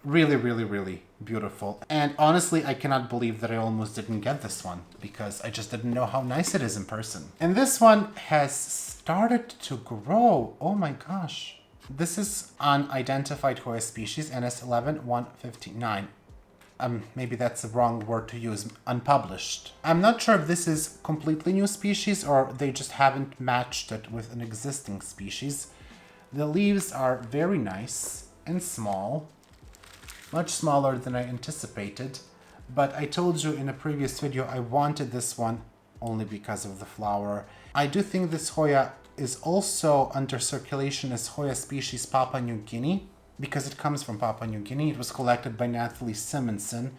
really, really, really beautiful. And honestly, I cannot believe that I almost didn't get this one because I just didn't know how nice it is in person. And this one has started to grow. Oh my gosh. This is unidentified Hoya species, NS11159. Maybe that's the wrong word to use, unpublished. I'm not sure if this is completely new species or they just haven't matched it with an existing species. The leaves are very nice and small. Much smaller than I anticipated, but I told you in a previous video I wanted this one only because of the flower. I do think this Hoya is also under circulation as Hoya species Papua New Guinea, because it comes from Papua New Guinea. It was collected by Nathalie Simonson.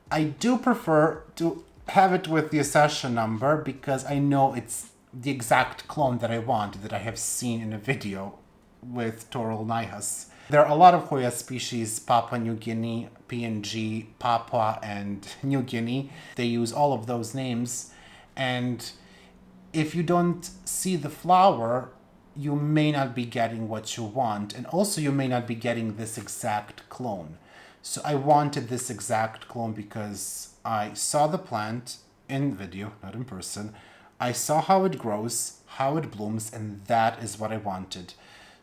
I do prefer to have it with the accession number because I know it's the exact clone that I want, that I have seen in a video with Toral Nihas. There are a lot of Hoya species, Papua New Guinea, PNG, Papua, and New Guinea. They use all of those names. And if you don't see the flower, you may not be getting what you want. And also you may not be getting this exact clone. So I wanted this exact clone because I saw the plant in video, not in person. I saw how it grows, how it blooms, and that is what I wanted.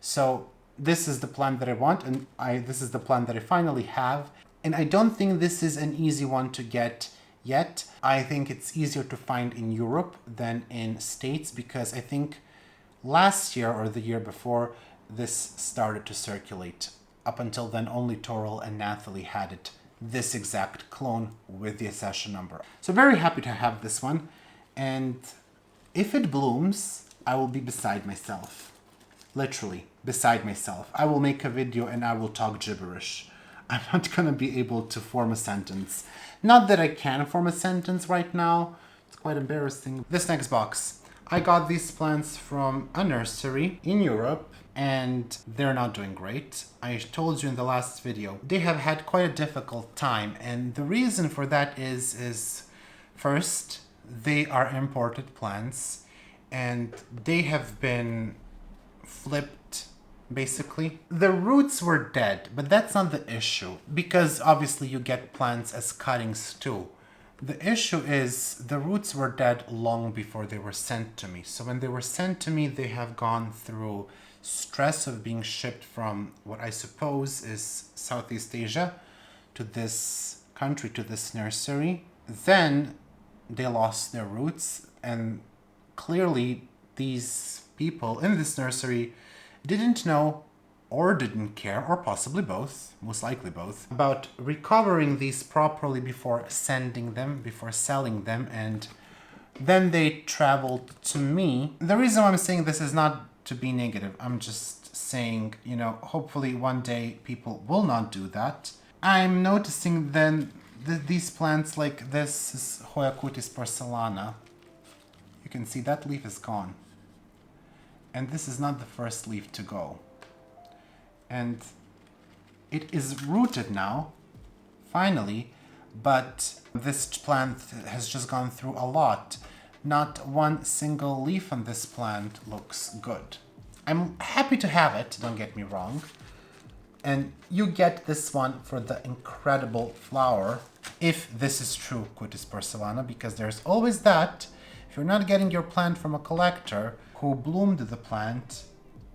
So this is the plant that I want, and this is the plant that I finally have. And I don't think this is an easy one to get yet. I think it's easier to find in Europe than in States because I think last year or the year before this started to circulate. Up until then, only Toral and Nathalie had it, this exact clone with the accession number. So very happy to have this one. And if it blooms, I will be beside myself. Literally, beside myself. I will make a video and I will talk gibberish. I'm not gonna be able to form a sentence. Not that I can form a sentence right now. It's quite embarrassing. This next box. I got these plants from a nursery in Europe and they're not doing great. I told you in the last video. They have had quite a difficult time, and the reason for that is first, they are imported plants and they have been flipped, basically. The roots were dead, but that's not the issue because obviously you get plants as cuttings too. The issue is the roots were dead long before they were sent to me. So when they were sent to me, they have gone through stress of being shipped from what I suppose is Southeast Asia to this country, to this nursery. Then they lost their roots, and clearly these people in this nursery didn't know or didn't care, or possibly both, most likely both, about recovering these properly before sending them, before selling them, and then they traveled to me. The reason why I'm saying this is not to be negative. I'm just saying, you know, hopefully one day people will not do that. I'm noticing then that these plants like this is Hoya cutis-porcelana. You can see that leaf is gone. And this is not the first leaf to go. And it is rooted now, finally, but this plant has just gone through a lot. Not one single leaf on this plant looks good. I'm happy to have it, don't get me wrong. And you get this one for the incredible flower, if this is true cutis-porcelana, because there's always that. If you're not getting your plant from a collector who bloomed the plant,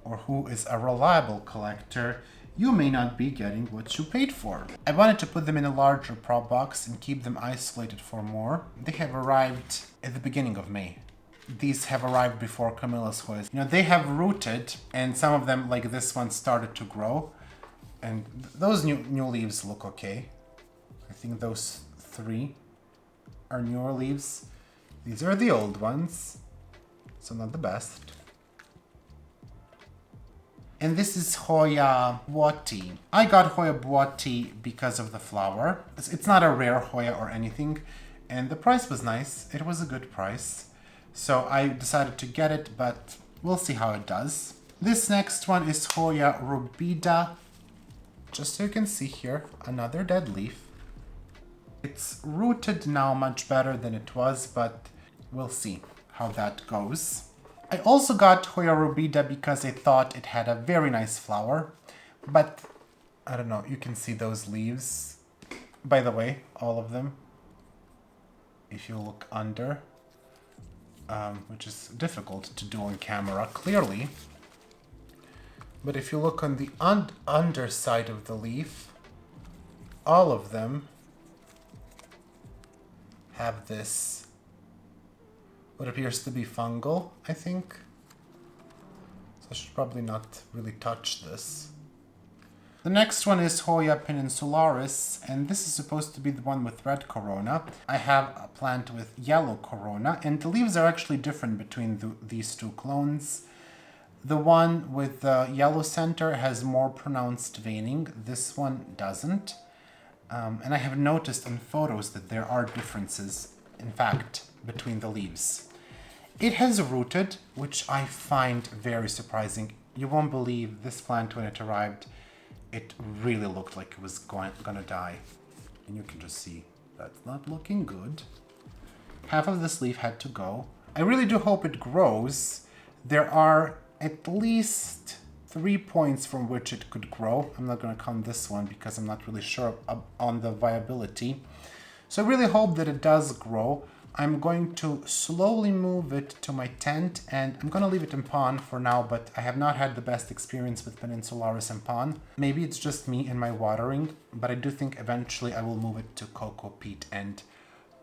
or who is a reliable collector, you may not be getting what you paid for. I wanted to put them in a larger prop box and keep them isolated for more. They have arrived at the beginning of May. These have arrived before Camilla's Hoyas. You know, they have rooted, and some of them, like this one, started to grow. And those new leaves look okay. I think those 3 are newer leaves. These are the old ones, so not the best. And this is Hoya buotii. I got Hoya buotii because of the flower. It's not a rare Hoya or anything. And the price was nice. It was a good price. So I decided to get it, but we'll see how it does. This next one is Hoya rubida. Just so you can see here, another dead leaf. It's rooted now much better than it was, but we'll see how that goes. I also got Hoya rubida because I thought it had a very nice flower, but I don't know, you can see those leaves. By the way, all of them, if you look under, which is difficult to do on camera, clearly. But if you look on the underside of the leaf, all of them have this, what appears to be fungal, I think. So I should probably not really touch this. The next one is Hoya peninsularis, and this is supposed to be the one with red corona. I have a plant with yellow corona, and the leaves are actually different between these two clones. The one with the yellow center has more pronounced veining. This one doesn't. And I have noticed in photos that there are differences, in fact, between the leaves. It has rooted, which I find very surprising. You won't believe this plant, when it arrived, it really looked like it was gonna die. And you can just see that's not looking good. Half of this leaf had to go. I really do hope it grows. There are at least 3 points from which it could grow. I'm not going to count this one because I'm not really sure on the viability. So I really hope that it does grow. I'm going to slowly move it to my tent, and I'm going to leave it in pond for now, but I have not had the best experience with peninsularis in pond. Maybe it's just me and my watering, but I do think eventually I will move it to cocoa peat and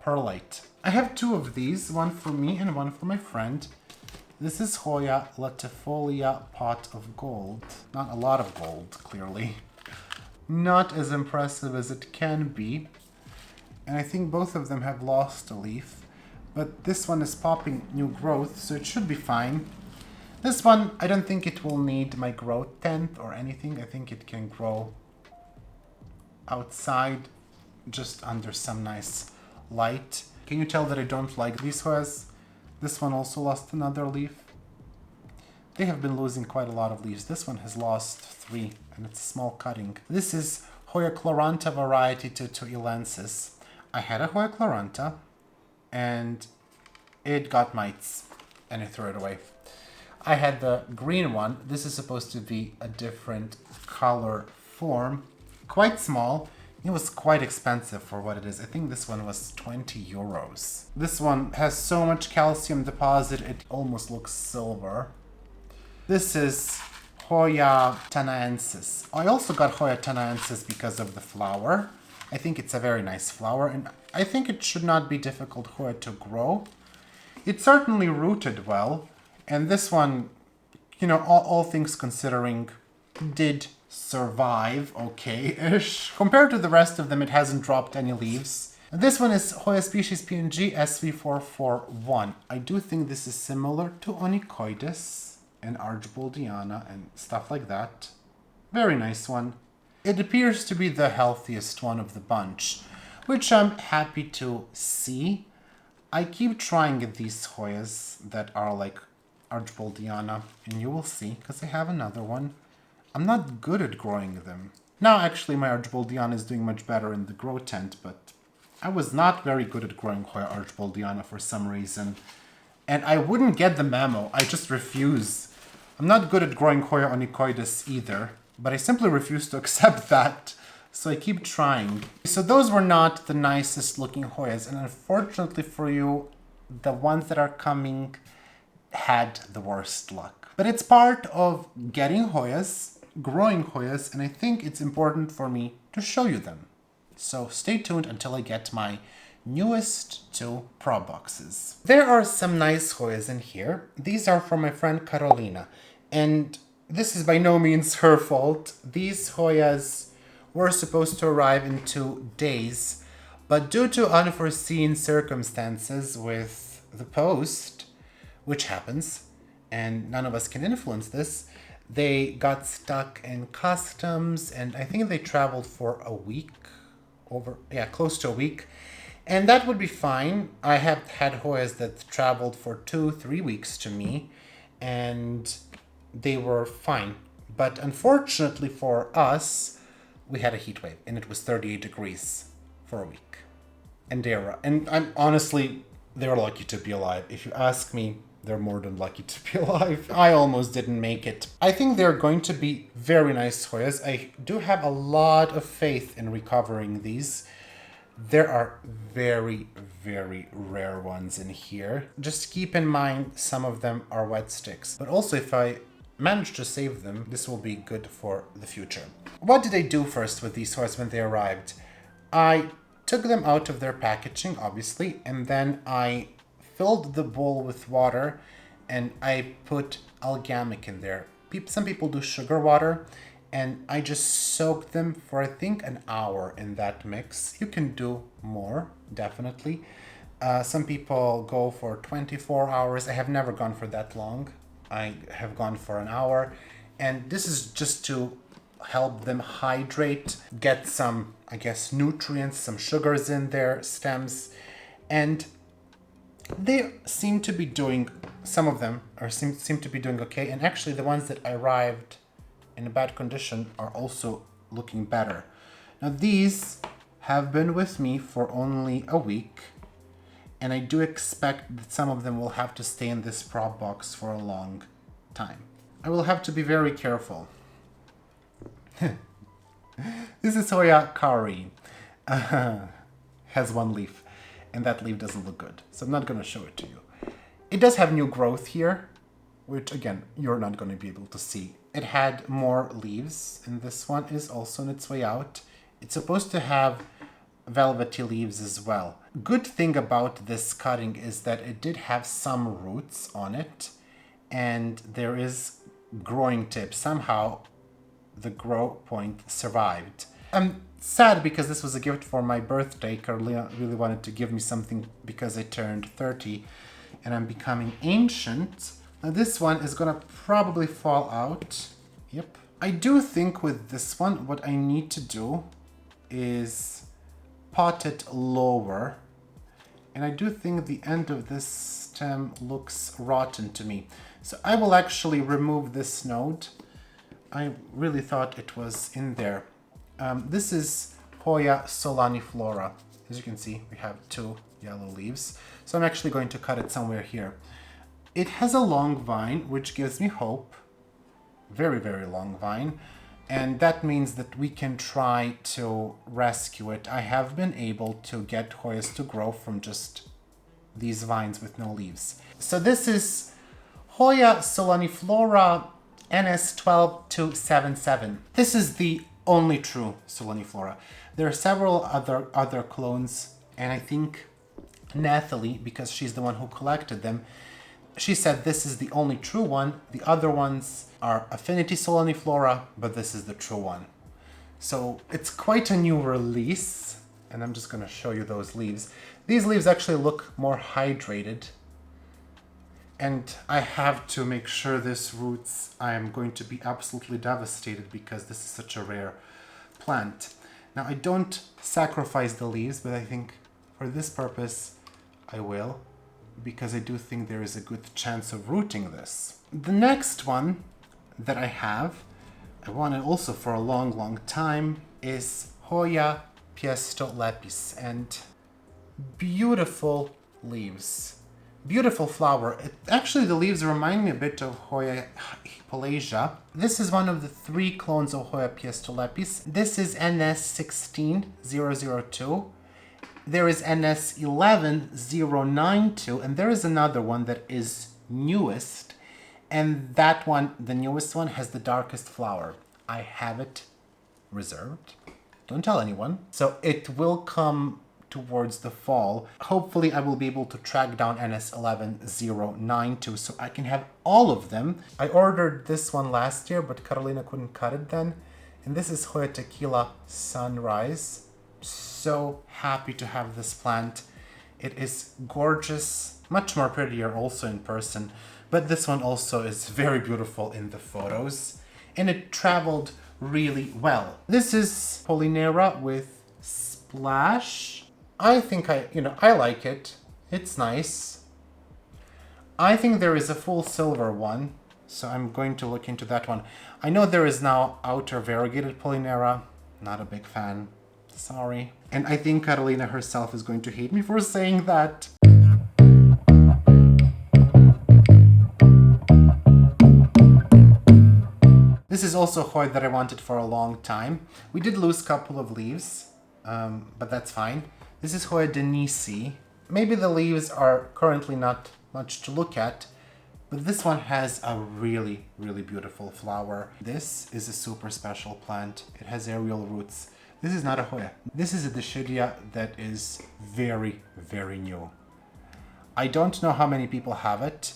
perlite. I have two of these, one for me and one for my friend. This is Hoya Nathalie pot of gold. Not a lot of gold, clearly. Not as impressive as it can be. And I think both of them have lost a leaf. But this one is popping new growth, so it should be fine. This one, I don't think it will need my growth tent or anything. I think it can grow outside, just under some nice light. Can you tell that I don't like these Hoyas? This one also lost another leaf. They have been losing quite a lot of leaves. This one has lost 3, and it's a small cutting. This is Hoya chlorantha variety ilagiorum. I had a Hoya chlorantha, and it got mites, and I threw it away. I had the green one. This is supposed to be a different color form. Quite small. It was quite expensive for what it is. I think this one was 20 euros. This one has so much calcium deposit, it almost looks silver. This is Hoya Yuennanensis. I also got Hoya Yuennanensis because of the flower. I think it's a very nice flower, and I think it should not be difficult Hoya to grow. It certainly rooted well, and this one, you know, all things considering, did survive okay-ish. Compared to the rest of them, it hasn't dropped any leaves. This one is Hoya species PNG SV441. I do think this is similar to onychoides and archibaldina and stuff like that. Very nice one. It appears to be the healthiest one of the bunch, which I'm happy to see. I keep trying these Hoyas that are like archibaldina, and you will see, because I have another one. I'm not good at growing them. Now actually my archibaldina is doing much better in the grow tent, but I was not very good at growing Hoya archibaldina for some reason. And I wouldn't get the memo, I just refuse. I'm not good at growing Hoya onychoides either, but I simply refuse to accept that. So I keep trying. So those were not the nicest looking Hoyas, and unfortunately for you, the ones that are coming had the worst luck. But it's part of getting Hoyas, growing Hoyas, and I think it's important for me to show you them. So stay tuned until I get my newest 2 Pro boxes. There are some nice Hoyas in here. These are from my friend Carolina, and this is by no means her fault. These Hoyas were supposed to arrive in 2 days, but due to unforeseen circumstances with the post, which happens, and none of us can influence this, They got stuck in customs, and I think they traveled for a week, close to a week. And that would be fine. I have had Hoyas that traveled for 2-3 weeks to me, and they were fine. But unfortunately for us, we had a heat wave, and it was 38 degrees for a week. And I'm honestly, they're lucky to be alive. If you ask me, they're more than lucky to be alive. I almost didn't make it. I think they're going to be very nice Hoyas. I do have a lot of faith in recovering these. There are very, very rare ones in here. Just keep in mind, some of them are wet sticks. But also, if I manage to save them, this will be good for the future. What did I do first with these Hoyas when they arrived? I took them out of their packaging, obviously, and then I filled the bowl with water and I put algamic in there. Some people do sugar water, and I just soaked them for I think an hour in that mix. You can do more, definitely. Some people go for 24 hours. I have never gone for that long. I have gone for an hour, and this is just to help them hydrate, get some, I guess, nutrients, some sugars in their stems, and they seem to be doing, some of them seem to be doing okay, and actually the ones that arrived in a bad condition are also looking better. Now these have been with me for only a week, and I do expect that some of them will have to stay in this prop box for a long time. I will have to be very careful. This is Hoya Cards. Has one leaf, and that leaf doesn't look good, so I'm not going to show it to you. It does have new growth here, which again, you're not going to be able to see. It had more leaves, and this one is also on its way out. It's supposed to have velvety leaves as well. Good thing about this cutting is that it did have some roots on it, and there is growing tips. Somehow the grow point survived. I'm sad because this was a gift for my birthday. Carolina really wanted to give me something because I turned 30 and I'm becoming ancient. Now this one is gonna probably fall out. Yep. I do think with this one, what I need to do is pot it lower. And I do think the end of this stem looks rotten to me. So I will actually remove this node. I really thought it was in there. This is Hoya solaniflora. As you can see, we have 2 yellow leaves. So I'm actually going to cut it somewhere here. It has a long vine, which gives me hope. Very, very long vine. And that means that we can try to rescue it. I have been able to get Hoyas to grow from just these vines with no leaves. So this is Hoya solaniflora NS12277. This is the only true solaniflora. There are several other clones, and I think Nathalie, because she's the one who collected them, she said this is the only true one. The other ones are affinity solaniflora, but this is the true one. So it's quite a new release, and I'm just going to show you those leaves. These leaves actually look more hydrated. And I have to make sure this roots. I am going to be absolutely devastated because this is such a rare plant. Now I don't sacrifice the leaves, but I think for this purpose I will, because I do think there is a good chance of rooting this. The next one that I have, I wanted also for a long, long time, is Hoya MB1247, and beautiful leaves. Beautiful flower. Actually, the leaves remind me a bit of Hoya Haul. This is one of the 3 clones of Hoya MB1247. This is NS16002. There is NS11092, and there is another one that is newest, and that one, the newest one, has the darkest flower. I have it reserved. Don't tell anyone. So it will come towards the fall. Hopefully I will be able to track down NS11092 so I can have all of them. I ordered this one last year, but Carolina couldn't cut it then. And this is Hoya Tequila Sunrise. So happy to have this plant. It is gorgeous, much more prettier also in person, But this one also is very beautiful in the photos, and it traveled really well. This is Polinera with Splash. I think I like it. It's nice. I think there is a full silver one, so I'm going to look into that one. I know there is now outer variegated Polinera. Not a big fan. Sorry. And I think Catalina herself is going to hate me for saying that. This is also a Hoya that I wanted for a long time. We did lose a couple of leaves, but that's fine. This is Hoya Genieve. Maybe the leaves are currently not much to look at, but this one has a really, really beautiful flower. This is a super special plant. It has aerial roots. This is not a Hoya. This is a Dischidia that is very, very new. I don't know how many people have it.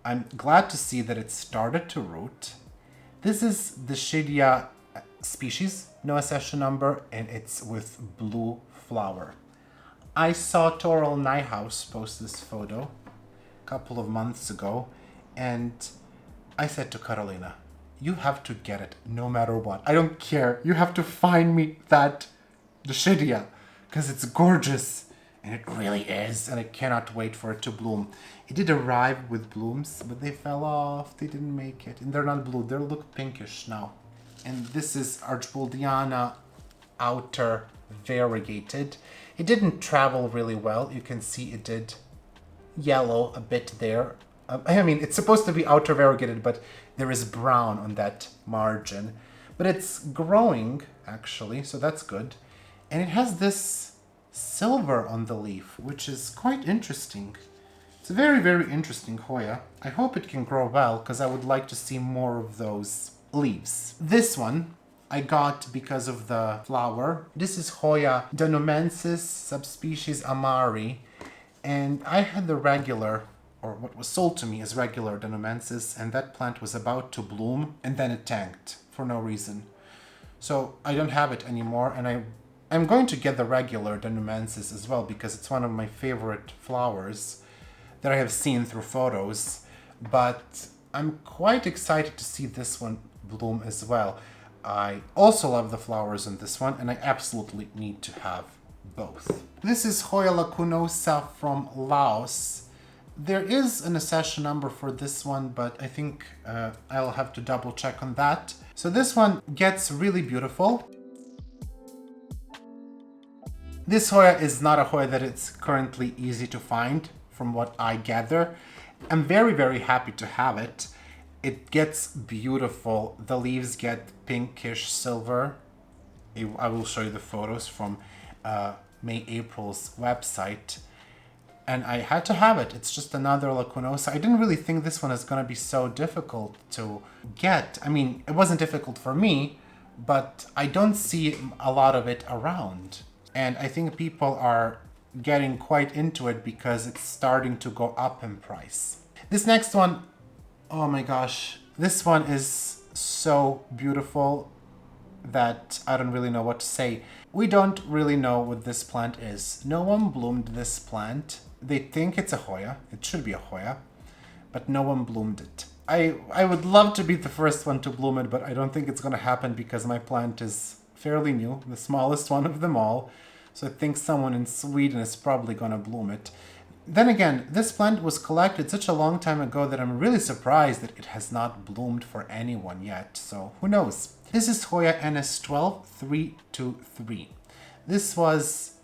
I'm glad to see that it started to root. This is the Dischidia species, no accession number, and it's with blue flower. I saw Toral Nyhouse post this photo a couple of months ago, and I said to Carolina, you have to get it no matter what. I don't care. You have to find me that Dischidia because it's gorgeous. And it really is, and I cannot wait for it to bloom. It did arrive with blooms, but they fell off. They didn't make it. And they're not blue. They look pinkish now. And this is Archibaldina outer variegated. It didn't travel really well. You can see it did yellow a bit there. I mean, it's supposed to be outer variegated, but there is brown on that margin. But it's growing, actually, so that's good. And it has this silver on the leaf, which is quite interesting. It's a very, very interesting Hoya. I hope it can grow well, because I would like to see more of those leaves. This one I got because of the flower. This is Hoya Danonensis, subspecies Amari, and I had the regular, or what was sold to me as regular Danonensis, and that plant was about to bloom, and then it tanked for no reason. So I don't have it anymore, and I'm going to get the regular Danonensis as well because it's one of my favorite flowers that I have seen through photos. But I'm quite excited to see this one bloom as well. I also love the flowers in this one, and I absolutely need to have both. This is Hoya lacunosa from Laos. There is an accession number for this one, but I think I'll have to double check on that. So this one gets really beautiful. This Hoya is not a Hoya that it's currently easy to find, from what I gather. I'm very, very happy to have it. It gets beautiful. The leaves get pinkish silver. I will show you the photos from May April's website. And I had to have it. It's just another lacunosa. I didn't really think this one is going to be so difficult to get. I mean, it wasn't difficult for me, but I don't see a lot of it around. And I think people are getting quite into it because it's starting to go up in price. This next one, oh my gosh, this one is so beautiful that I don't really know what to say. We don't really know what this plant is. No one bloomed this plant. They think it's a Hoya. It should be a Hoya, but no one bloomed it. I would love to be the first one to bloom it, but I don't think it's going to happen because my plant is fairly new, the smallest one of them all. So I think someone in Sweden is probably going to bloom it. Then again, this plant was collected such a long time ago that I'm really surprised that it has not bloomed for anyone yet. So who knows? This is Hoya NS12323. This was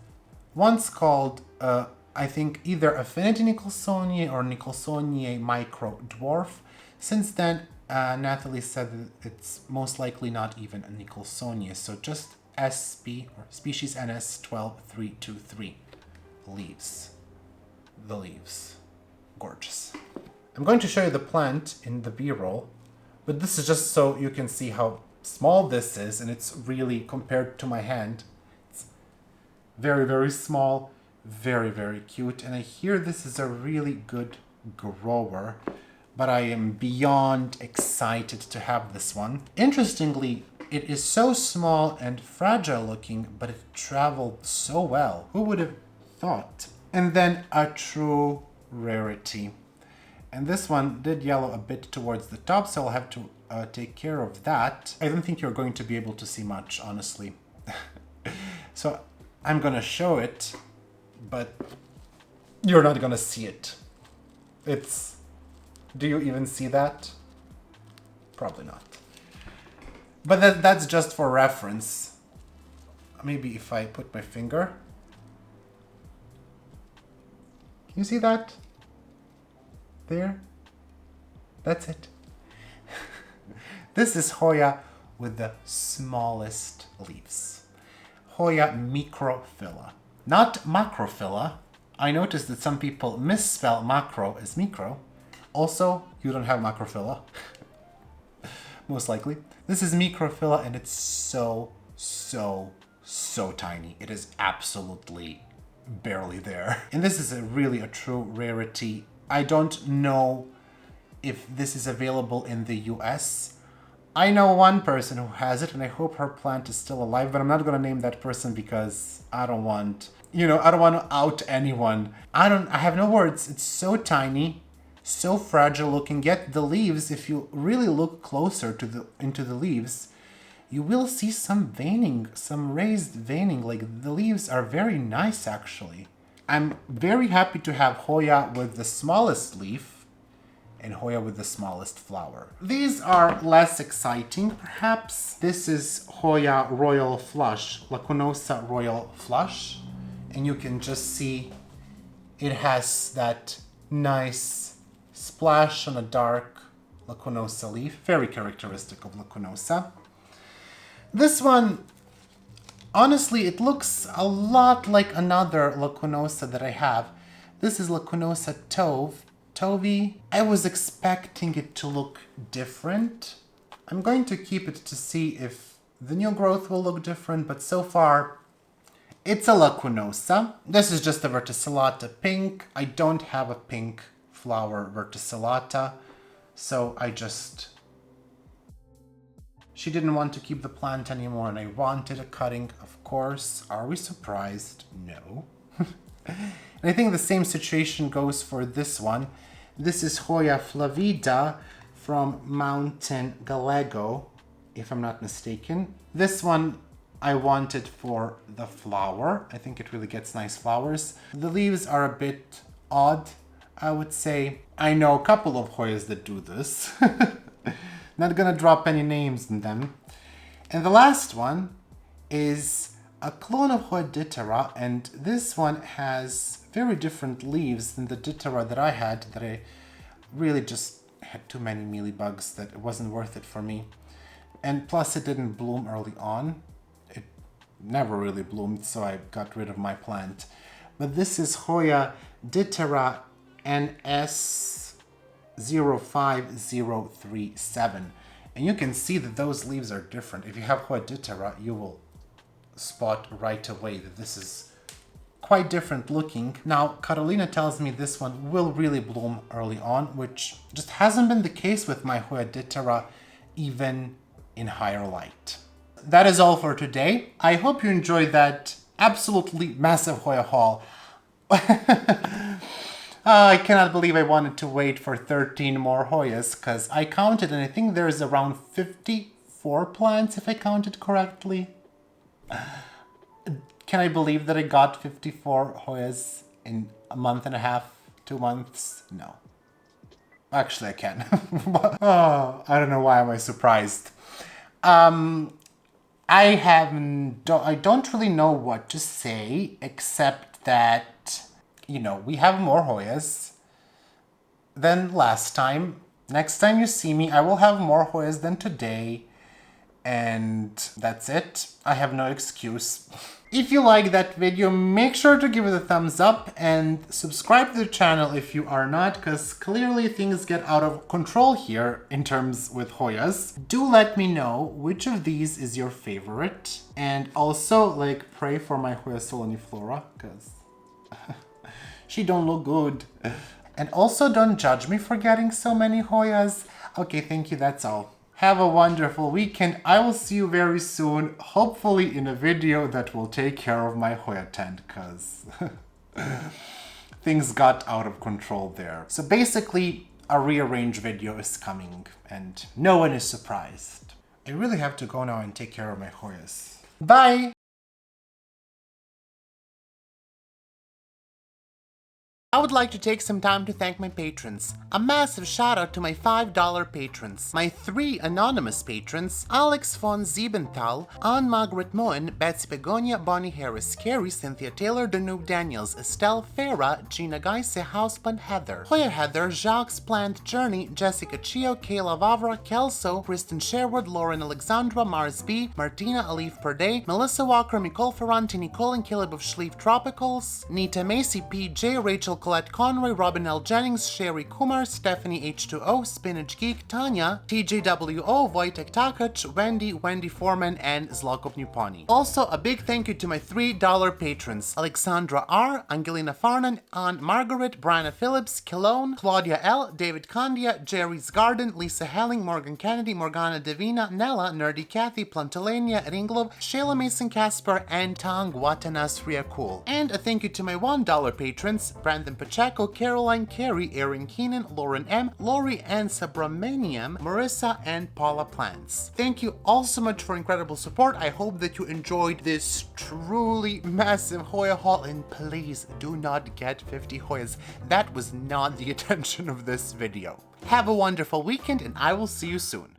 once called, I think, either Affinity Nicholsoniae or Nicholsoniae Micro Dwarf. Since then, Nathalie said that it's most likely not even a Nicholsoniae, so just SP or species NS12323 leaves. The leaves. Gorgeous. I'm going to show you the plant in the B-roll, but this is just so you can see how small this is, and it's really, compared to my hand, it's very, very small, very, very cute, and I hear this is a really good grower, but I am beyond excited to have this one. Interestingly, it is so small and fragile looking, but it traveled so well. Who would have thought? And then a true rarity. And this one did yellow a bit towards the top, so I'll have to take care of that. I don't think you're going to be able to see much, honestly. So I'm gonna show it, but you're not gonna see it. Do you even see that? Probably not. But that's just for reference. Maybe if I put my finger. Can you see that? There? That's it. This is Hoya with the smallest leaves. Hoya microphylla. Not macrophylla. I noticed that some people misspell macro as micro. Also, you don't have macrophylla. Most likely. This is microphylla and it's so tiny. It is absolutely barely there. And this is really a true rarity. I don't know if this is available in the US. I know one person who has it and I hope her plant is still alive, but I'm not gonna name that person because I don't want, I don't want to out anyone. I have no words. It's so tiny, so fragile looking. Yet the leaves, if you really look closer into the leaves, you will see some veining, some raised veining. Like the leaves are very nice actually. I'm very happy to have Hoya with the smallest leaf and Hoya with the smallest flower. These are less exciting, perhaps. This is Hoya Royal Flush, Lacunosa Royal Flush. And you can just see it has that nice splash on a dark lacunosa leaf, very characteristic of lacunosa. This one, honestly, it looks a lot like another lacunosa that I have. This is Lacunosa Tovii. I was expecting it to look different. I'm going to keep it to see if the new growth will look different, but so far it's a lacunosa. This is just a verticillata pink. I don't have a pink flower verticillata, so she didn't want to keep the plant anymore and I wanted a cutting, of course. Are we surprised? No. And I think the same situation goes for this one. This is Hoya flavida from Mountain Gallego, if I'm not mistaken. This one I wanted for the flower. I think it really gets nice flowers. The leaves are a bit odd, I would say. I know a couple of Hoyas that do this. Not gonna drop any names in them. And the last one is a clone of Hoya Dithera, and this one has very different leaves than the Dithera that I had, that I really just had too many mealybugs that it wasn't worth it for me. And plus it didn't bloom early on. It never really bloomed, so I got rid of my plant. But this is Hoya Dithera NS05037. And you can see that those leaves are different. If you have Hoya Dithera, you will spot right away that this is quite different looking. Now, Carolina tells me this one will really bloom early on, which just hasn't been the case with my Hoya Dithera, even in higher light. That is all for today. I hope you enjoyed that absolutely massive Hoya haul. I cannot believe I wanted to wait for 13 more Hoyas, because I counted and I think there's around 54 plants if I counted correctly. Can I believe that I got 54 Hoyas in a month and a half, 2 months? No. Actually, I can. Oh, I don't know why am I surprised. I don't really know what to say, except that, we have more Hoyas than last time. Next time you see me, I will have more Hoyas than today. And that's it. I have no excuse. If you like that video, make sure to give it a thumbs up and subscribe to the channel if you are not, because clearly things get out of control here in terms with Hoyas. Do let me know which of these is your favorite, and also pray for my Hoya soloniflora, because she don't look good. And also don't judge me for getting so many Hoyas. Okay, thank you, that's all. Have a wonderful weekend. I will see you very soon, hopefully in a video that will take care of my Hoya tent, because things got out of control there. So basically, a rearrange video is coming, and no one is surprised. I really have to go now and take care of my Hoyas. Bye! I would like to take some time to thank my patrons. A massive shout out to my $5 patrons. My 3 anonymous patrons: Alex von Siebenthal, Anne-Margaret Moen, Betsy Begonia, Bonnie Harris, Carrie, Cynthia Taylor, Danube Daniels, Estelle, Farah, Gina Geise, Houseplant Heather, Hoya Heather, Jacques Plant Journey, Jessica Chio, Kayla Vavra, Kelso, Kristen Sherwood, Lauren Alexandra, Mars B, Martina Alif Perday, Melissa Walker, Nicole Ferranti, Nicole and Caleb of Schlief Tropicals, Nita Macy, PJ, Rachel Colette Conroy, Robin L. Jennings, Sherry Kumar, Stephanie H2O, Spinach Geek, Tanya, TJWO, Wojtek Takach, Wendy Foreman, and Zlokop Nuponi. Also, a big thank you to my $3 patrons: Alexandra R, Angelina Farnan, Anne Margaret, Brianna Phillips, Kilone, Claudia L, David Candia, Jerry's Garden, Lisa Helling, Morgan Kennedy, Morgana Davina, Nella, Nerdy Kathy, Plantalania, Ringlov, Shayla Mason Casper, and Tang Watanas Riakul. And a thank you to my $1 patrons: Brandon Pacheco, Caroline, Carey, Erin Keenan, Lauren M, Lori and Subramaniam, Marissa, and Paula Plants. Thank you all so much for incredible support. I hope that you enjoyed this truly massive Hoya haul, and please do not get 50 Hoyas. That was not the intention of this video. Have a wonderful weekend, and I will see you soon.